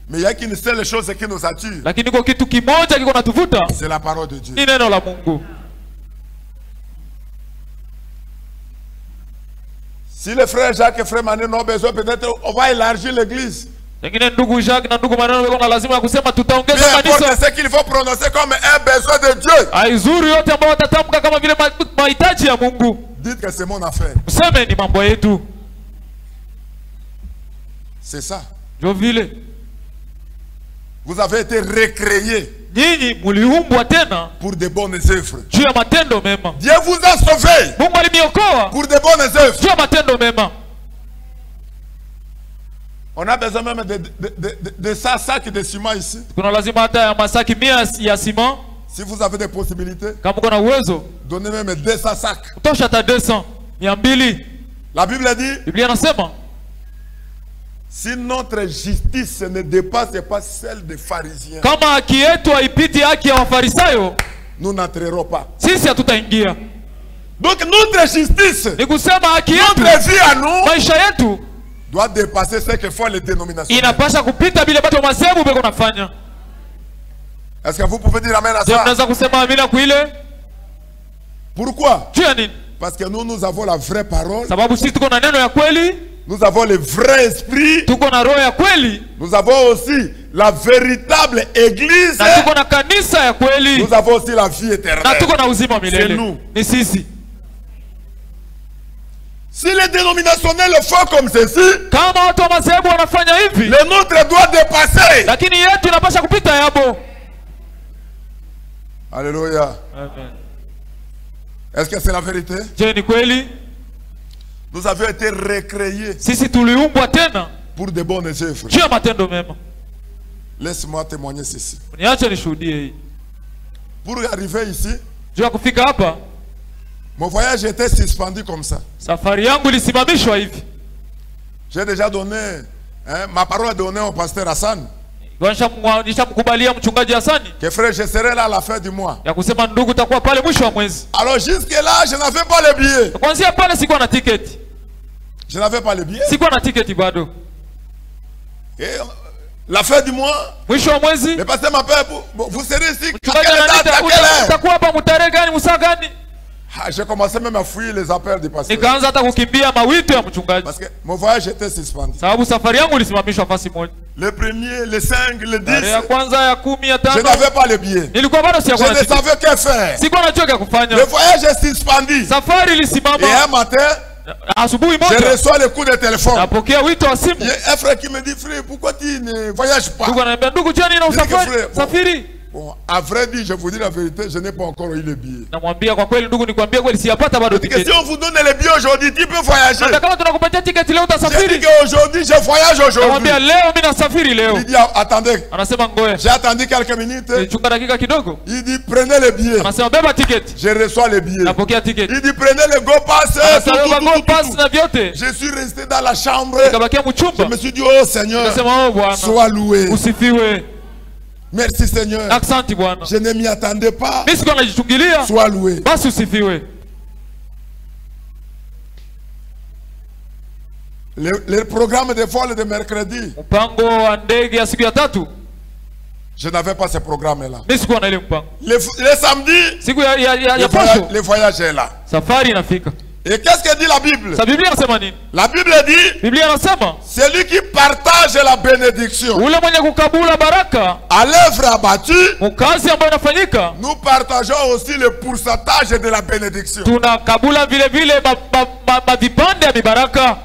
Mais il y a qu'une seule chose qui nous attire. lakini kwa kitu kimoja kiko natuvuta, C'est la parole de Dieu. ni neno la Mungu. Si le frère Jacques et frère Mané n'ont besoin, peut-être on va élargir l'église. Pengine ndugu Jacques na ndugu maneno wako na lazima ya kusema Peu tutaongeza importe kanisa. ce qu'il faut prononcer comme un besoin de Dieu. Haizuri yote ambayo watatamka kama vile mahitaji ya Mungu. Dites que c'est mon affaire. Useme ni mambo yetu. C'est ça. Ndio vile Vous avez été recréés nyinyi mliumbwa tena pour de bonnes œuvres. juu ya matendo mema. Dieu vous a sauvés Mungu alimiokoa pour de bonnes œuvres. juu ya matendo mema. On a besoin même de 100 sacs de ciment ici. Kuna lazima hata ya masaki 100 ya sima. Si vous avez des possibilités, Kama uko na uwezo donnez même 200 sacs. utosha hata 200, 200. La Bible dit, Biblia inasema si notre justice ne dépasse pas celle des pharisiens, kama haki yetu haipiti haki ya Wafarisayo, nous n'entrerons pas. sisi hatutaingia. Donc notre justice, Ni kusema haki yetu, notre vie à nous, maisha yetu doit dépasser ce que font les dénominations. inapasha kupita bila bado masebu beko nafanya. Est-ce que vous pouvez dire amen à Je ça? mnaweza kusema amina kuile? Pourquoi? Juu ya nini? Parce que nous avons la vraie parole, Sababu sisi tuko na neno ya kweli, nous avons le vrai esprit, tuko na roho ya kweli, nous avons aussi la véritable église, na tuko na kanisa ya kweli, nous avons aussi la vie na éternelle. tuko na uzima wa C'est milele. nous. Ni sisi. Si les dénominationnels le font comme ceci, Kama watu wa madhehebu wanafanya hivi, le nôtre doit dépasser. lakini yetu inapasha kupita yabo. Alléluia. Amen. Est-ce que c'est la vérité? Je, ni kweli? Nous avons été recréés Sisi tuliumbwa tena pour de bonnes œuvres. juu ya matendo mema. Laisse-moi témoigner ceci. Niache nishuhudie hii. Pour arriver ici, Juu ya kufika hapa, mon voyage était suspendu comme ça. safari yangu ilisimamishwa hivi. J'ai déjà donné, ma parole est donnée au pasteur Hassan, Nishamkubalia mchungaji Hasani que frère, je serai là à la fin du mois. ya kusema ndugu takuwa pale mwisho wa mwezi. Alors jusque là, je n'avais pas les billets. Kuanzia pale sikuwa na tiketi. Je n'avais pas le billet. Sikuwa na tiketi bado. Et la fin du mois, mwisho wa mwezi, le pasteur m'appelle, vous serez ici à mchungaji quelle date, à quelle heure? utakuwa hapa mtarehe gani, musaa gani? J'ai commencé même à fuir les appels du pasteur. Nikaanza hata kukimbia mawito ya mchungaji. Parce que mon voyage était suspendu. Sababu safari yangu ilisimamishwa fasi moja. Le premier, le 5, le 10. Ya kwanza, ya 10, ya 5. Je n'avais pas le billet. Nilikuwa bado siyakuwa na je ne savais que faire. Sikuwa najua ya kufanya. Le voyage est suspendu. Safari ilisimama. Et un matin, asubuhi moja, je reçois le coup de téléphone. Napokea wito wa simu. Il y a un frère qui me dit, frère, pourquoi tu ne voyages pas? Ndugu ananiambia, ndugu jani na usafiri. Safiri. Bon, à vrai dire, je vous dis la vérité, je n'ai pas encore eu le billet. Namwambia kwa kweli ndugu, nikwambia kweli siyapata bado tiketi. Si on vous donne le billet aujourd'hui, tu peux voyager. Hata kama tunakupatia tiketi leo utasafiri. Je dis qu'aujourd'hui, je voyage aujourd'hui. Namwambia leo mimi nasafiri leo. Il dit, attendez. Anasema ngoja. J'ai attendu quelques minutes. Nichunga dakika kidogo. Il dit, prenez le billet. Anasema beba tiketi. Je reçois le billet. Napokea tiketi. Il dit, prenez le go pass. Go pass na vyote. Je suis resté dans la chambre. Nikabakia mchumba. Je me suis dit, oh Seigneur, nikasema oh Bwana, sois loué. Usifiwe. Merci Seigneur. Asante Bwana. Je ne m'y attendais pas. Mimi sikuwa najichungilia. Sois loué. Basi usifiwe. Le programme de vol de mercredi. Mpango wa ndege ya siku ya tatu. Je n'avais pas ce programme-là. Mimi sikuwa na ile mpango. Le samedi, siku ya posho, le voyage est là. Safari inafika. Et qu'est-ce que dit la Bible? Sa Biblia inasema nini? La Bible dit, Biblia inasema, celui qui partage la bénédiction, ule mwenye kukabula baraka, à l'œuvre abattue, mukazi ambayo inafanyika, nous partageons aussi le pourcentage de la bénédiction. Tunakabula vile vile vipande ya mibaraka.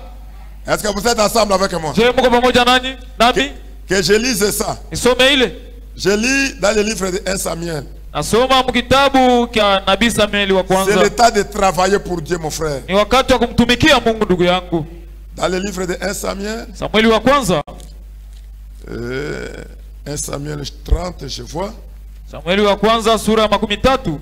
Est-ce que vous êtes ensemble avec moi? Je mko pamoja nani? Nami? Que je lise ça. Nisome ile. Je lis dans le livre de 1 Samuel. Nasoma mkitabu kia Nabii Samueli wa kwanza. C'est le temps de travailler pour Dieu, mon frère. Ni wakati wa kumtumikia Mungu ndugu yangu. Dans le livre de 1 Samuel. Samueli wa kwanza. 1 Samuel 30, je vois. Samueli wa kwanza sura ya 13.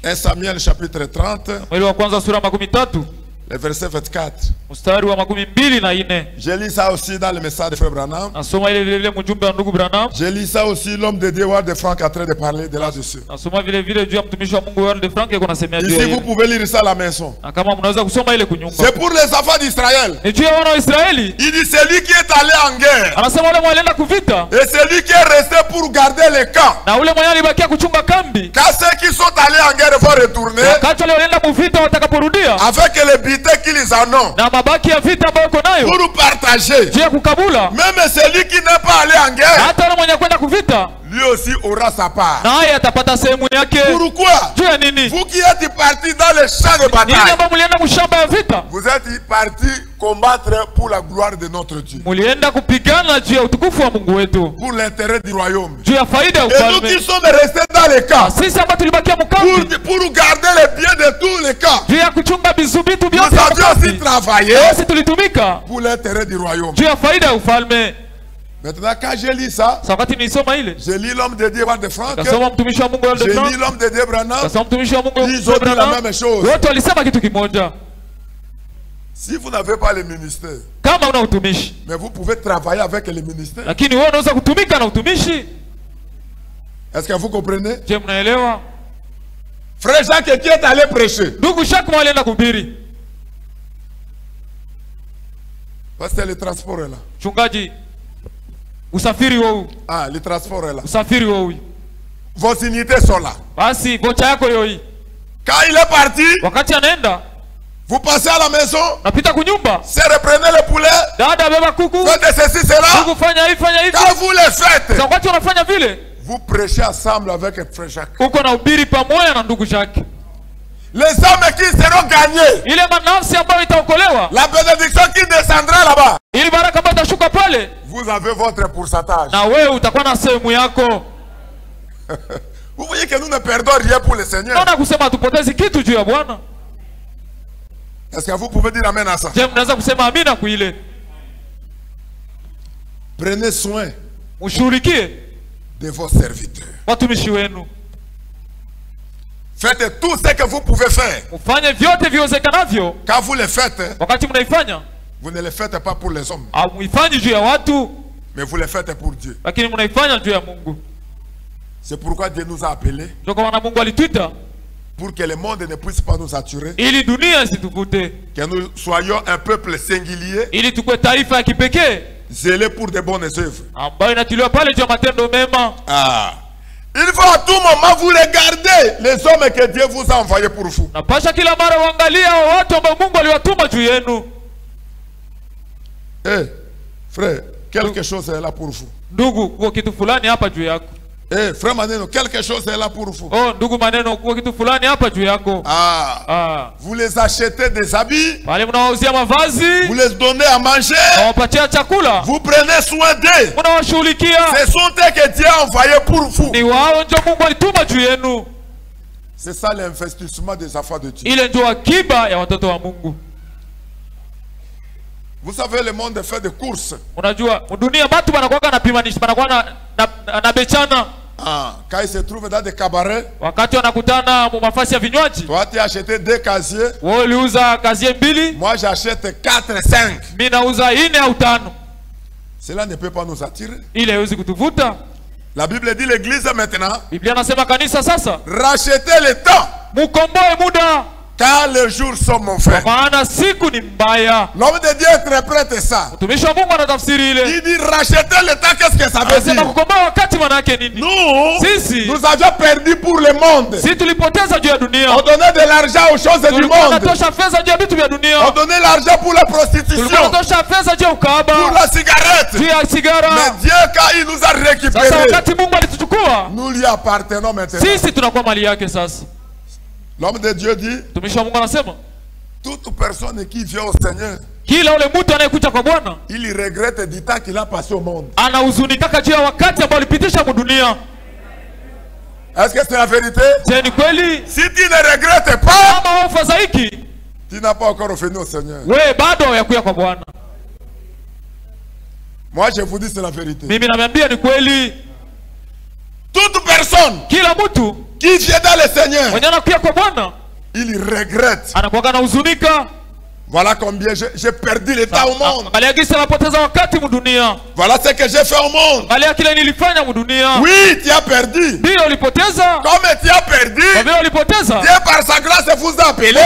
1 Samuel chapitre 30. Samueli wa kwanza sura ya 13. Le verset 24. Mstari wa 24. Je lis ça aussi dans le message de Frère Branham. Nasoma ile vile mjumbe wa ndugu Branham. Je lis ça aussi, l'homme de Dieu Ward de Franck en train de parler de là-dessus. Nasoma vile vile juu ya mtumishi wa Mungu Ward de Franck yuko nasemea juu. Ici vous pouvez lire ça à la maison. Na kama mnaweza kusoma ile kunyumba. C'est pour les enfants d'Israël. Ni juu ya wana wa Israeli. Il dit celui qui est allé en guerre. Anasema wale walienda kuvita. Et celui qui est resté pour garder les camps. Na ule mwenye alibakia kuchunga kambi. Quand ceux qui sont allés en guerre vont retourner. Wakati wale walienda kuvita watakaporudia. Avec les butin qu'ils en ont. Na mabaki ya vita ambayo uko nayo. Pour partager. Juu ya kukabula. Même celui qui n'est pas allé en guerre. Hata wale mwenye kwenda kuvita. Lui aussi aura sa part. Naye atapata sehemu yake. Pourquoi? Juu ya nini? Vous qui êtes partis dans le champ de bataille. Nini ambao mlienda mshamba ya vita? Vous êtes partis combattre pour la gloire de notre Dieu. Mulienda kupigana juu ya utukufu wa Mungu wetu. Pour l'intérêt du royaume. Juu ya faida ya ufalme. Et nous qui sommes restés dans les camps. Sisi ambao tulibakia mkambi. Pour garder les biens de tous les camps. Juu ya kuchunga bizubitu vyote. Nous avions aussi travaillé. Sisi tulitumika. Pour l'intérêt du royaume. Juu ya faida ya ufalme. Maintenant quand je lis ça, je lis l'homme de Dieu de Franck, je lis l'homme de Dieu Branham, ils ont dit la même chose. Si vous n'avez pas le ministère, mais vous pouvez travailler avec le ministère. Est-ce que vous comprenez? Frère Jacques qui est allé prêcher. Parce que le transport est là. Usafiri wao. Ah, le transport est là. Usafiri wao. Vos unités sont là. Basi vocha yako yoi. Quand il est parti, wakati anaenda, vous passez à la maison. Napita kunyumba. C'est reprenez le poulet. Dada beba kuku. Faites ceci cela. Kuku fanya hivi fanya hivi. Quand vous le faites, wakati unafanya vile, vous prêchez ensemble avec frère Jacques. Uko na ubiri pamoja na ndugu Jacques. Les hommes qui seront gagnés. Ile manafsi ambayo itaokolewa. La bénédiction qui descendra là-bas. Ili baraka ambayo itashuka pale. Vous avez votre pourcentage. Na wewe utakuwa na sehemu yako. Vous voyez que nous ne perdons rien pour le Seigneur. Naona kusema tupotezi kitu juu ya Bwana. Est-ce que vous pouvez dire amen à ça? Je mnaweza kusema amina kuile. Prenez soin. Mshughulikie de vos serviteurs. Watumishi wenu. Faites tout ce que vous pouvez faire. Mfanye vyote viwezekanavyo. Quand vous le faites, wakati mnaifanya, vous ne le faites pas pour les hommes. Muifanyi juu ya watu, mais vous le faites pour Dieu. Lakini mnaifanya juu ya Mungu. C'est pourquoi Dieu nous a appelés. Ndio kwa maana Mungu alituita Pour que le monde ne puisse pas nous attirer. Ili dunia isituvute. Que nous soyons un peuple singulier. Ili tukue taifa ya kipekee. Zélé pour de bonnes œuvres. Ambayo inatiliwa pale juu ya matendo mema. Il faut à tout moment vous regarder les hommes que Dieu vous a envoyés pour vous. Napasha kila mara uangalia watu ambao Mungu aliwatuma juu yenu. Frère, quelque chose est là pour vous. Ndugu, kwa kitu fulani hapa juu yako. Frère Maneno, quelque chose est là pour vous. Oh, ndugu Maneno, kwa kitu fulani hapa juu yako. Vous les achetez des habits. Pale mnawauzia mavazi. Vous les donnez à manger. Mnawapatia chakula. Vous prenez soin d'eux. Mnawashughulikia. Ce sont eux que Dieu a envoyés pour vous. Ni wao ndio Mungu alituma juu yenu. C'est ça l'investissement des enfants de Dieu. Ile ndio akiba ya watoto wa Mungu. Vous savez, le monde fait des courses. Unajua, dunia watu wanakuwa na pimanisha, wanakuwa na bechana. Quand ils se trouvent dans des cabarets, wakati wanakutana mafasi ya vinywaji, toi tu as acheté 2 casiers, wewe uliuza kazie 2, moi j'achète 4 5. Mimi nauza 4 au 5. Cela ne peut pas nous attirer. Ile haiwezi kutuvuta. La Bible dit l'église maintenant. Biblia nasema kanisa sasa, rachetez le temps. Mukomboe muda. Car les jours sont mauvais. Maana siku ni mbaya. L'homme de Dieu interprète ça. Mtumishi wa Mungu anatafsiri ile. Il dit racheter le temps, qu'est-ce que ça veut dire? Kukomboa wakati maana yake nini? Nous avions perdu pour le monde. Sisi tulipoteza juu ya dunia. On donnait de l'argent aux choses du monde. Tunatosha fedha juu ya vitu vya dunia. On donnait l'argent pour la prostitution. Tunatosha fedha juu ya ukahaba. Pour la cigarette. Juu ya sigara. Mais Dieu quand il nous a récupérés. Sasa wakati Mungu alituchukua, nous lui appartenons maintenant. Sisi tunakuwa mali yake sasa. L'homme de Dieu dit, toute personne qui vient au Seigneur, kila ule mtu anayekuja kwa Bwana, il regrette du temps qu'il a passé au monde. Anahuzunika juu ya wakati ambao alipitisha kwa dunia. Est-ce que c'est la vérité? Je ni kweli? Si tu ne regrettes pas, kama ufadhaiki, tu n'as pas encore revenu au Seigneur. Wewe bado hayakuja kwa Bwana. Moi je vous dis c'est la vérité. Mimi naambia ni kweli. Toute personne, kila mtu qui vient dans le Seigneur, mwenye anakuja kwa Bwana, il regrette. Anakuwa na huzunika. Voilà combien j'ai perdu le temps au monde. Voilà ce que j'ai fait au monde. Oui, tu as perdu. Comme tu as perdu, Dieu par sa grâce vous a appelé.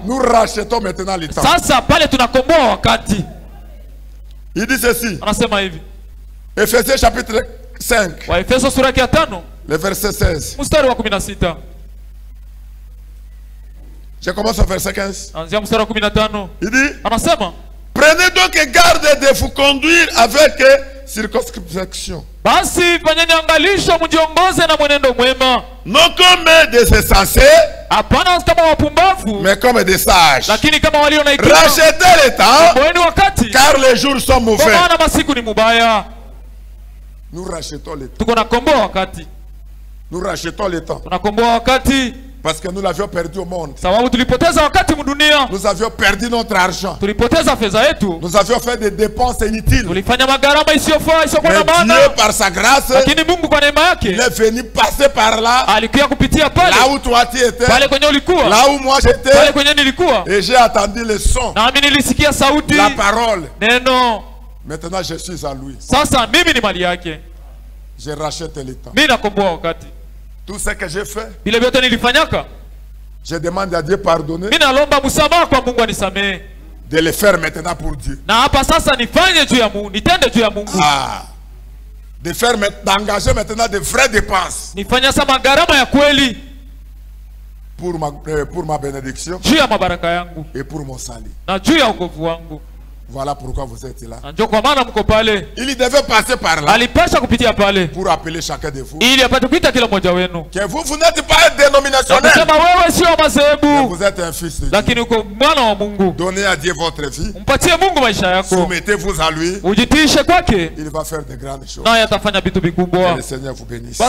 Nous rachetons maintenant le temps. Il dit ceci. Ephésiens chapitre 5. Le verset 16. Je commence au verset 15. Il dit, prenez donc garde de vous conduire avec circonspection. Non comme des insensés, mais comme des sages. Rachetez le temps, car les jours sont mauvais. Nous rachetons le temps. Nous rachetons le temps. Parce que nous l'avions perdu au monde. Nous avions perdu notre argent. Nous avions fait des dépenses inutiles. Mais Dieu, par sa grâce, il est venu passer par là. Là où toi tu étais. Là où moi j'étais. Et j'ai attendu le son. La parole. Maintenant je suis à lui. Je rachète le temps. Tout ce que j'ai fait, je demande à Dieu pardonner. De le faire maintenant pour Dieu. D'engager maintenant de vraies dépenses. Pour ma bénédiction. Et pour mon salut. Voilà pourquoi vous êtes là. Il devait passer par là pour appeler chacun de vous. Que vous n'êtes pas un dénominationnel. Mais vous êtes un fils de Dieu. Donnez à Dieu votre vie. Soumettez-vous à lui. Il va faire de grandes choses. Que le Seigneur vous bénisse.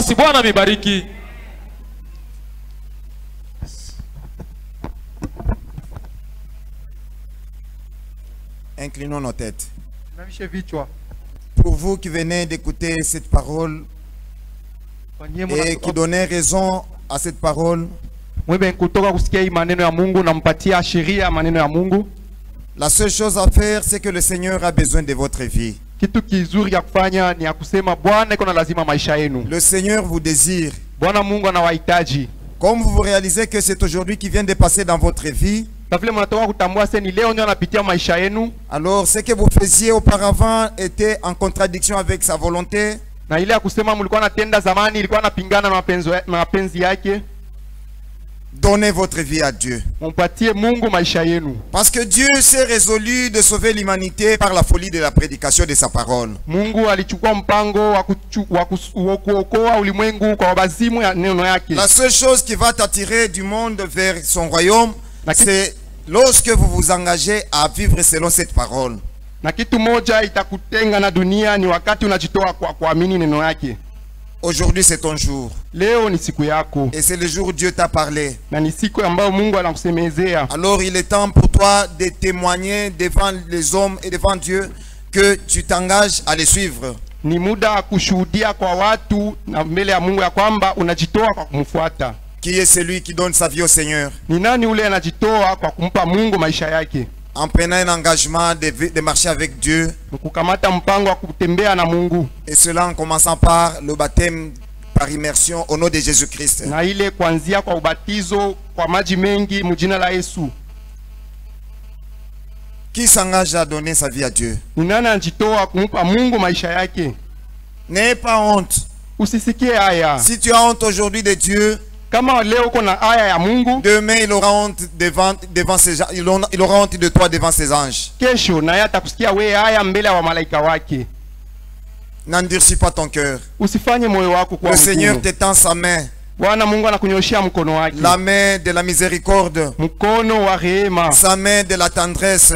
Inclinons nos têtes. Pour vous qui venez d'écouter cette parole et qui donnez raison à cette parole, la seule chose à faire, c'est que le Seigneur a besoin de votre vie. Le Seigneur vous désire. Comme vous réalisez que c'est aujourd'hui qui vient de passer dans votre vie, alors ce que vous faisiez auparavant était en contradiction avec sa volonté. Donnez votre vie à Dieu. Parce que Dieu s'est résolu de sauver l'humanité par la folie de la prédication de sa parole. La seule chose qui va t'attirer du monde vers son royaume, c'est lorsque vous vous engagez à vivre selon cette parole. Aujourd'hui c'est ton jour. Et c'est le jour où Dieu t'a parlé. Alors il est temps pour toi de témoigner devant les hommes et devant Dieu que tu t'engages à les suivre. Qui est celui qui donne sa vie au Seigneur? En prenant un engagement de marcher avec Dieu. Et cela en commençant par le baptême par immersion au nom de Jésus-Christ. Qui s'engage à donner sa vie à Dieu? N'aie pas honte. Si tu as honte aujourd'hui de Dieu, demain il aura honte devant ses, il aura honte de toi devant ses anges. N'endurcis pas ton cœur. Le Seigneur t'étend sa main. La main de la miséricorde, sa main de la tendresse.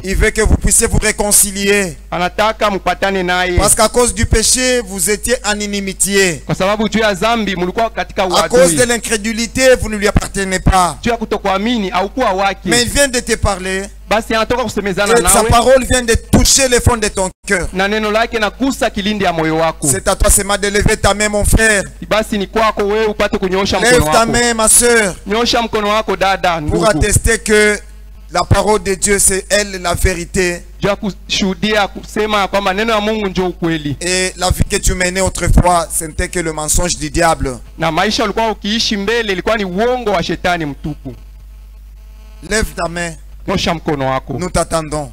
Il veut que vous puissiez vous réconcilier. Parce qu'à cause du péché, vous étiez en inimitié. À cause de l'incrédulité, vous ne lui appartenez pas. Mais il vient de te parler. Et sa parole vient de toucher le fond de ton cœur. C'est à toi seulement de lever ta main, mon frère. Lève ta main, ma soeur, pour attester que la parole de Dieu, c'est elle la vérité. Et la vie que tu menais autrefois, ce n'était que le mensonge du diable. Lève ta main. Nous t'attendons.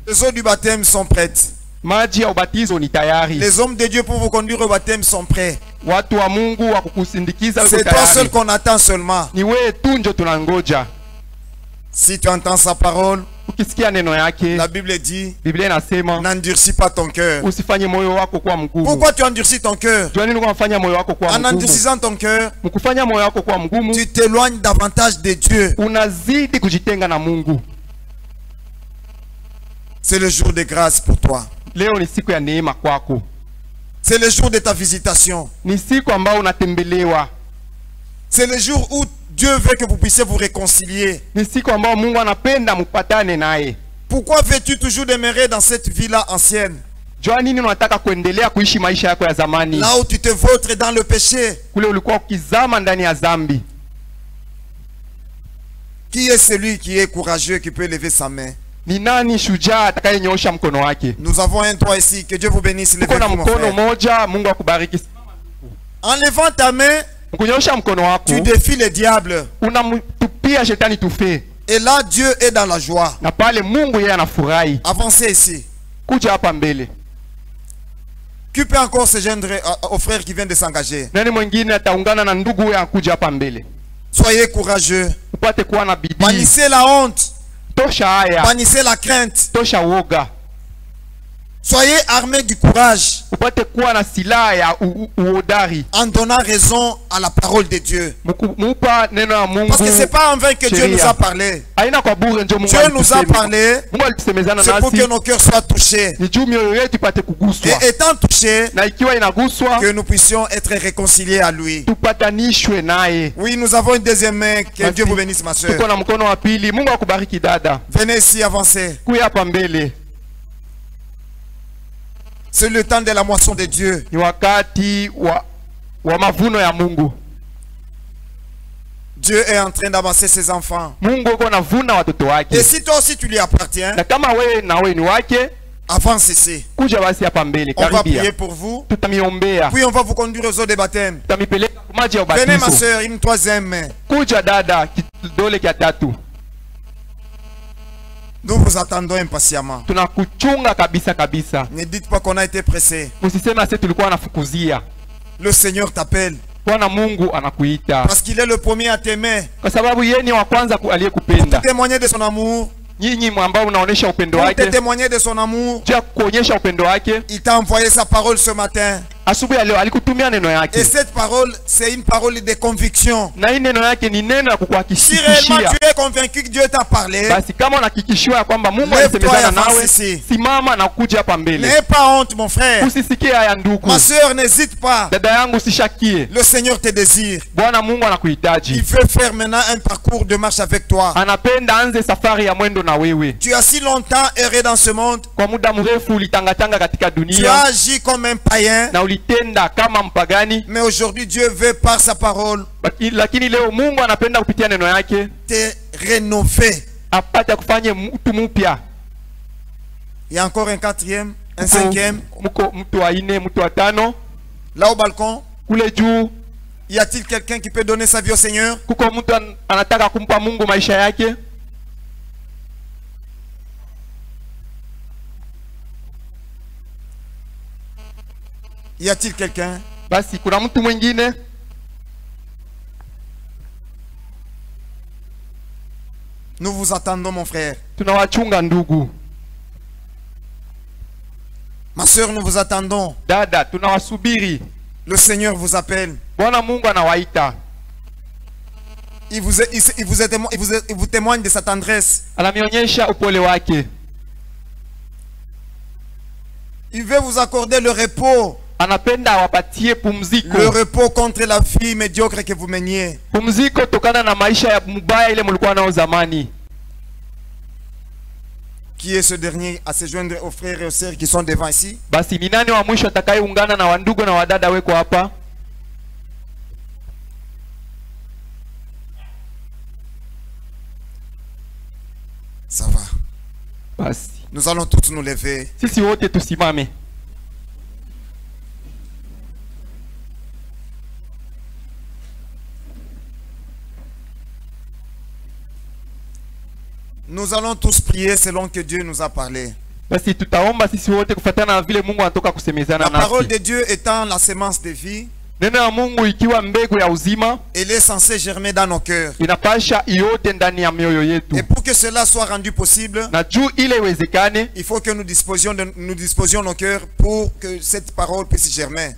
Les eaux du baptême sont prêtes. Les hommes de Dieu pour vous conduire au baptême sont prêts. C'est toi seul qu'on attend seulement. Si tu entends sa parole, la Bible dit, n'endurcis pas ton cœur. Pourquoi tu endurcis ton cœur? En endurcissant ton cœur, tu t'éloignes davantage de Dieu. C'est le jour de grâce pour toi. C'est le jour de ta visitation. C'est le jour où Dieu veut que vous puissiez vous réconcilier. Pourquoi veux-tu toujours demeurer dans cette vie-là ancienne? Là où tu te vautres dans le péché. Qui est celui qui est courageux, qui peut lever sa main? Nous avons un doigt ici. Que Dieu vous bénisse. Levez-vous, mon frère. En levant ta main, tu défies le diable. Et là, Dieu est dans la joie. Avancez ici. Qui peut encore se joindre au frère qui vient de s'engager? Soyez courageux. Bannissez la honte. Bannissez la crainte. Soyez armés du courage. En donnant raison à la parole de Dieu. Parce que ce n'est pas en vain que Dieu nous a parlé. Dieu nous a parlé. C'est pour que nos cœurs soient touchés. Et étant touchés, que nous puissions être réconciliés à lui. Oui, nous avons une deuxième main. Que Dieu vous bénisse, ma soeur. Venez ici, avancez. C'est le temps de la moisson de Dieu. Dieu est en train d'avancer ses enfants. Et si toi aussi tu lui appartiens, Avant ceci, on va prier pour vous. Puis on va vous conduire aux eaux de baptême. Venez ma soeur, une troisième main. Nous vous attendons impatiemment. Ne dites pas qu'on a été pressé. Le Seigneur t'appelle. Parce qu'il est le premier à t'aimer. Pour te témoigner de son amour. Pour te témoigner de son amour. Il t'a envoyé sa parole ce matin. Et cette parole, c'est une parole de conviction. Si réellement tu es convaincu que Dieu t'a parlé, lève-toi et avance ici. N'aie pas honte, mon frère. Ma soeur, n'hésite pas. Le Seigneur te désire. Il veut faire maintenant un parcours de marche avec toi. Tu as si longtemps erré dans ce monde. Tu as agi comme un païen. Mais aujourd'hui Dieu veut par sa parole te rénover. Il y a encore un quatrième, un cinquième. Là au balcon, y a-t-il quelqu'un qui peut donner sa vie au Seigneur? Y a-t-il quelqu'un? Nous vous attendons, mon frère. Ma soeur, nous vous attendons. Le Seigneur vous appelle. Il vous témoigne de sa tendresse. Il veut vous accorder le repos. Le repos contre la vie médiocre que vous meniez. Qui est ce dernier à se joindre aux frères et aux sœurs qui sont devant ici? Ça va. Nous allons tous nous lever. Nous allons tous prier selon que Dieu nous a parlé. La parole de Dieu étant la semence de vie, elle est censée germer dans nos cœurs. Et pour que cela soit rendu possible, il faut que nous disposions nos cœurs pour que cette parole puisse germer.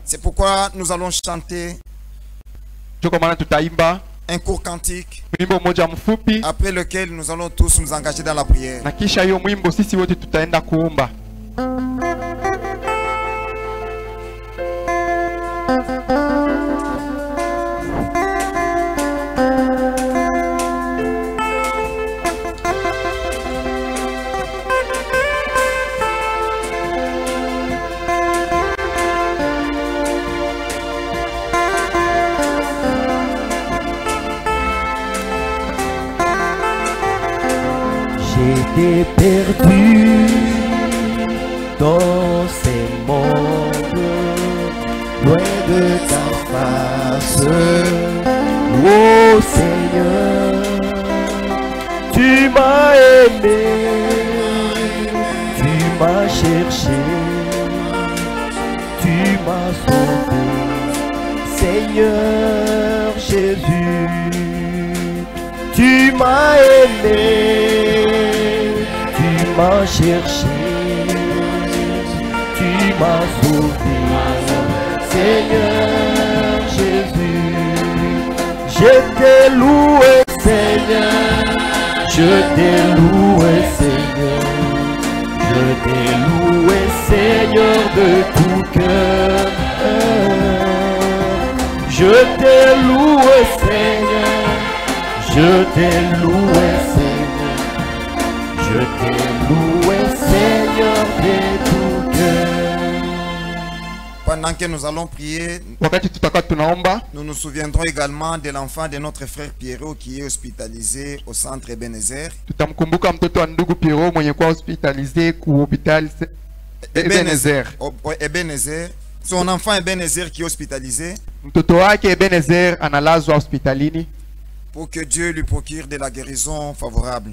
C'est pourquoi nous allons chanter un court cantique, après lequel nous allons tous nous engager dans la prière. J'étais perdu dans ces mondes, loin de ta face. Oh Seigneur, tu m'as aimé, tu m'as cherché, tu m'as sauvé, Seigneur Jésus. Tu m'as aimé, tu m'as cherché, tu m'as sauvé, Seigneur Jésus. Je t'ai loué, Seigneur, je t'ai loué, Seigneur, je t'ai loué, Seigneur, de tout cœur. Je t'ai loué, Seigneur, je t'ai loué, Seigneur, je t'ai loué, Seigneur, de tout cœur. Pendant que nous allons prier, nous nous souviendrons également de l'enfant de notre frère Pierrot qui est hospitalisé au centre Ebenezer. Ebenezer. Son enfant Ebenezer qui est hospitalisé. Pour que Dieu lui procure de la guérison favorable.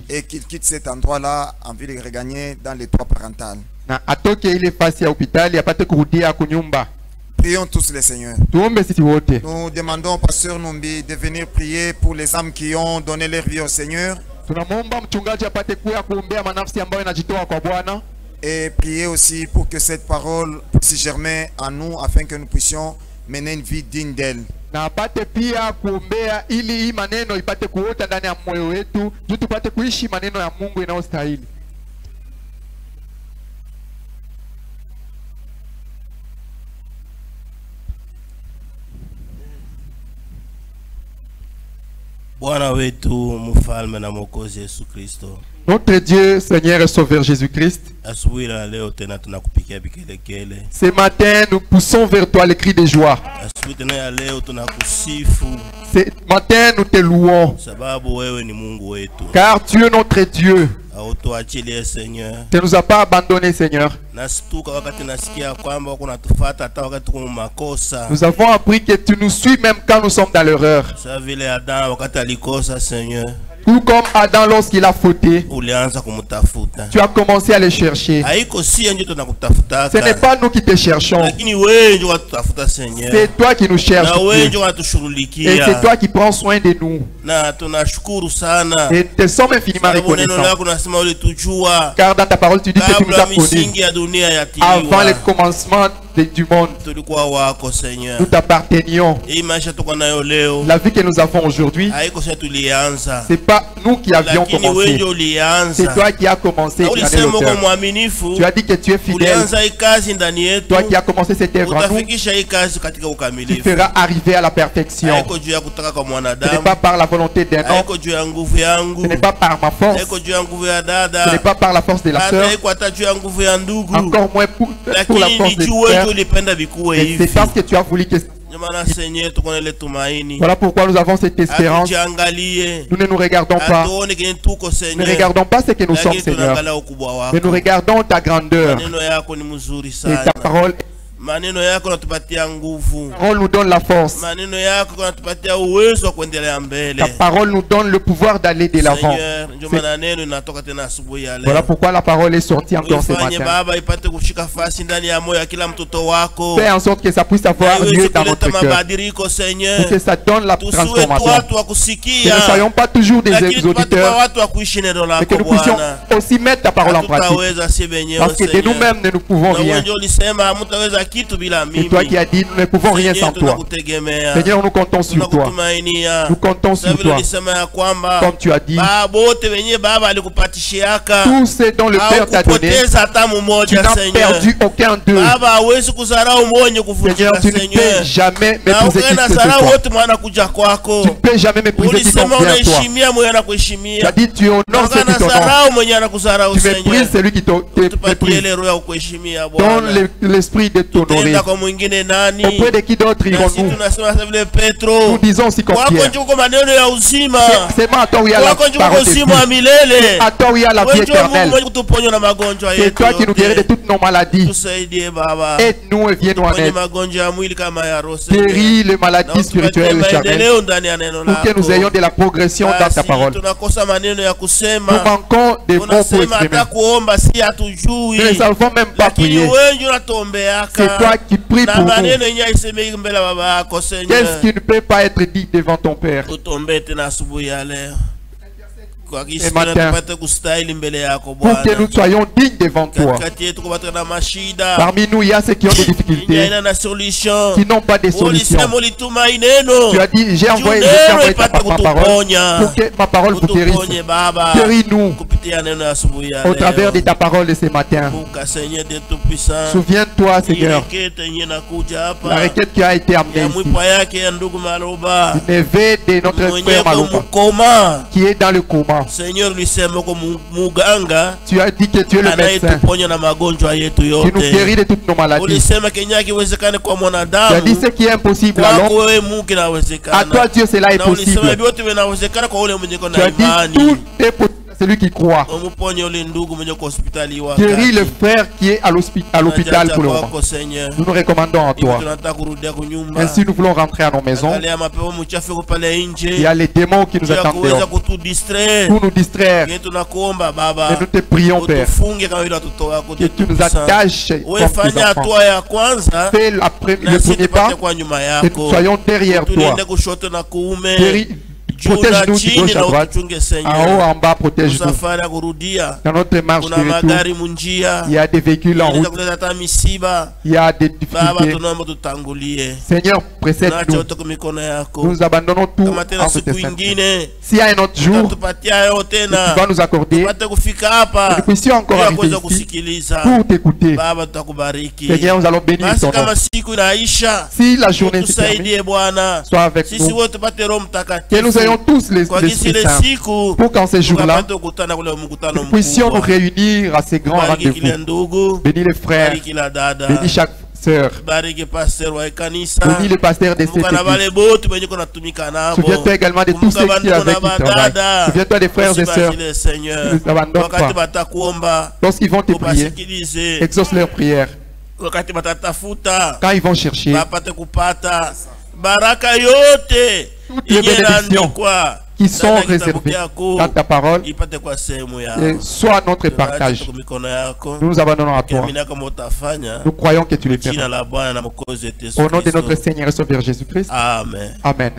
Et qu'il quitte cet endroit-là en vue de regagner dans les toits parentales. Prions tous les seigneurs. Nous demandons au pasteur Numbi de venir prier pour les âmes qui ont donné leur vie au Seigneur. Et prier aussi pour que cette parole puisse germer en nous afin que nous puissions mener une vie digne d'elle. Na apate pia kuombea ili hii maneno ipate kuota ndani ya moyo wetu, juu tupate kuishi maneno ya Mungu inayostahili. Bwana wetu mfalme na mwokozi Yesu Kristo. Notre Dieu, Seigneur et Sauveur Jésus-Christ. Ce matin, nous poussons vers toi les cris de joie. Ce matin, nous te louons. Car tu es notre Dieu. Tu ne nous as pas abandonnés, Seigneur. Nous avons appris que tu nous suis même quand nous sommes dans l'erreur. Tout comme Adam lorsqu'il a fauté, tu as commencé à les chercher. Ce n'est pas nous qui te cherchons. C'est toi qui nous cherches. Et c'est toi qui prends soin de nous. Et te sommes infiniment reconnaissants. Car dans ta parole tu dis que tu nous as connus avant le commencement du monde. Nous t'appartenions. La vie que nous avons aujourd'hui, c'est pas nous qui avions commencé. C'est toi qui as commencé. Tu as dit que tu es fidèle. Toi qui as commencé cette œuvre en nous, tu feras arriver à la perfection. Ce n'est pas par la volonté d'un homme. Ce n'est pas par ma force. Ce n'est pas par la force de la sœur. Encore moins pour la force des frères. C'est parce que tu as voulu que... Voilà pourquoi nous avons cette espérance. Nous ne nous regardons pas. Ne regardons pas ce que nous sommes, Seigneur. Mais nous regardons ta grandeur. Et ta parole. On nous donne la force. Ta parole nous donne le pouvoir d'aller de l'avant. Voilà pourquoi la parole est sortie encore ce matin. Fais en sorte que ça puisse avoir lieu dans notre cœur. Pour que ça donne la transformation. Que nous ne soyons pas toujours des auditeurs, mais que nous puissions aussi mettre ta parole en pratique. Parce que de nous-mêmes, ne nous pouvons rien. C'est toi qui as dit nous ne pouvons rien sans toi. Seigneur, nous comptons sur toi. Nous comptons sur toi. Comme tu as dit, tout ce dont le Père t'a donné, tu n'as perdu aucun d'eux. Seigneur, tu ne peux jamais mépriser qui que ce soit. Tu ne peux jamais mépriser qui t'en vient à toi. Tu as dit tu honores ceux qui t'honorent. Tu méprises celui qui te méprise. Donne l'esprit de t'honorer. Auprès de qui d'autre irons-nous? Nous disons aussi comme Pierre. C'est à toi où il y a la parole de vie. C'est à toi où il y a la vie éternelle. C'est toi qui nous guéris de toutes nos maladies. Aide-nous et viens-nous en aide. Guéris les maladies spirituelles et charnelles. Pour que nous ayons de la progression dans ta parole. Nous manquons des mots pour exprimer. Nous ne savons même pas prier. C'est toi qui prie pour nous. Qu'est-ce qui ne peut pas être dit devant ton Père? Et matin, pour que nous soyons dignes devant toi. Parmi nous, il y a ceux qui ont des difficultés, qui n'ont pas de solution. Tu as dit, j'ai envoyé ma parole pour que ma parole vous guérisse. Guéris-nous au travers de ta parole de ce matin. Souviens-toi, Seigneur, la requête qui a été amenée ici. Le neveu de notre frère Maloba, qui est dans le coma. crois. Seigneur, tu as dit que tu es le médecin qui nous guérit de toutes nos maladies. Tu as dit ce qui est impossible à l'homme. À toi, Dieu, cela est possible. Tu as dit tout est possible. Celui qui croit. Guéris le frère qui est à l'hôpital pour le moment. Nous nous recommandons en toi. Ainsi nous voulons rentrer à nos maisons. Il y a les démons qui nous attendent dehors pour nous distraire. Et nous te prions, Père, que tu nous attaches comme tes enfants. Fais le premier pas et nous soyons derrière toi. Protège-nous de gauche à droite, en haut, en bas, protège-nous. Dans notre marche de retour, il y a des véhicules en route, il y a des difficultés. Seigneur, précède-nous. Nous abandonnons tout entre tes mains. S'il y a un autre jour que tu vas nous accorder, que nous puissions encore arriver ici pour t'écouter. Seigneur, nous allons bénir ton nom. Si la journée se termine, sois avec nous. Que nous ayons tous les saints pour qu'en ces jours-là, nous puissions nous réunir à ces grands rendez-vous. Bénis les frères, bénis chaque sœur, bénis les pasteurs de cette église. Souviens-toi également de tous ceux qui avec qui travaillent. Souviens-toi des frères et sœurs qui ne nous abandonnent pas. Lorsqu'ils vont te prier, exauce leurs prières. Quand ils vont chercher, toutes les bénédictions qui sont réservées dans ta parole soient notre partage. Nous nous abandonnons à toi. Nous croyons que tu les feras. Au nom de notre Seigneur et Sauveur Jésus-Christ. Amen. Amen.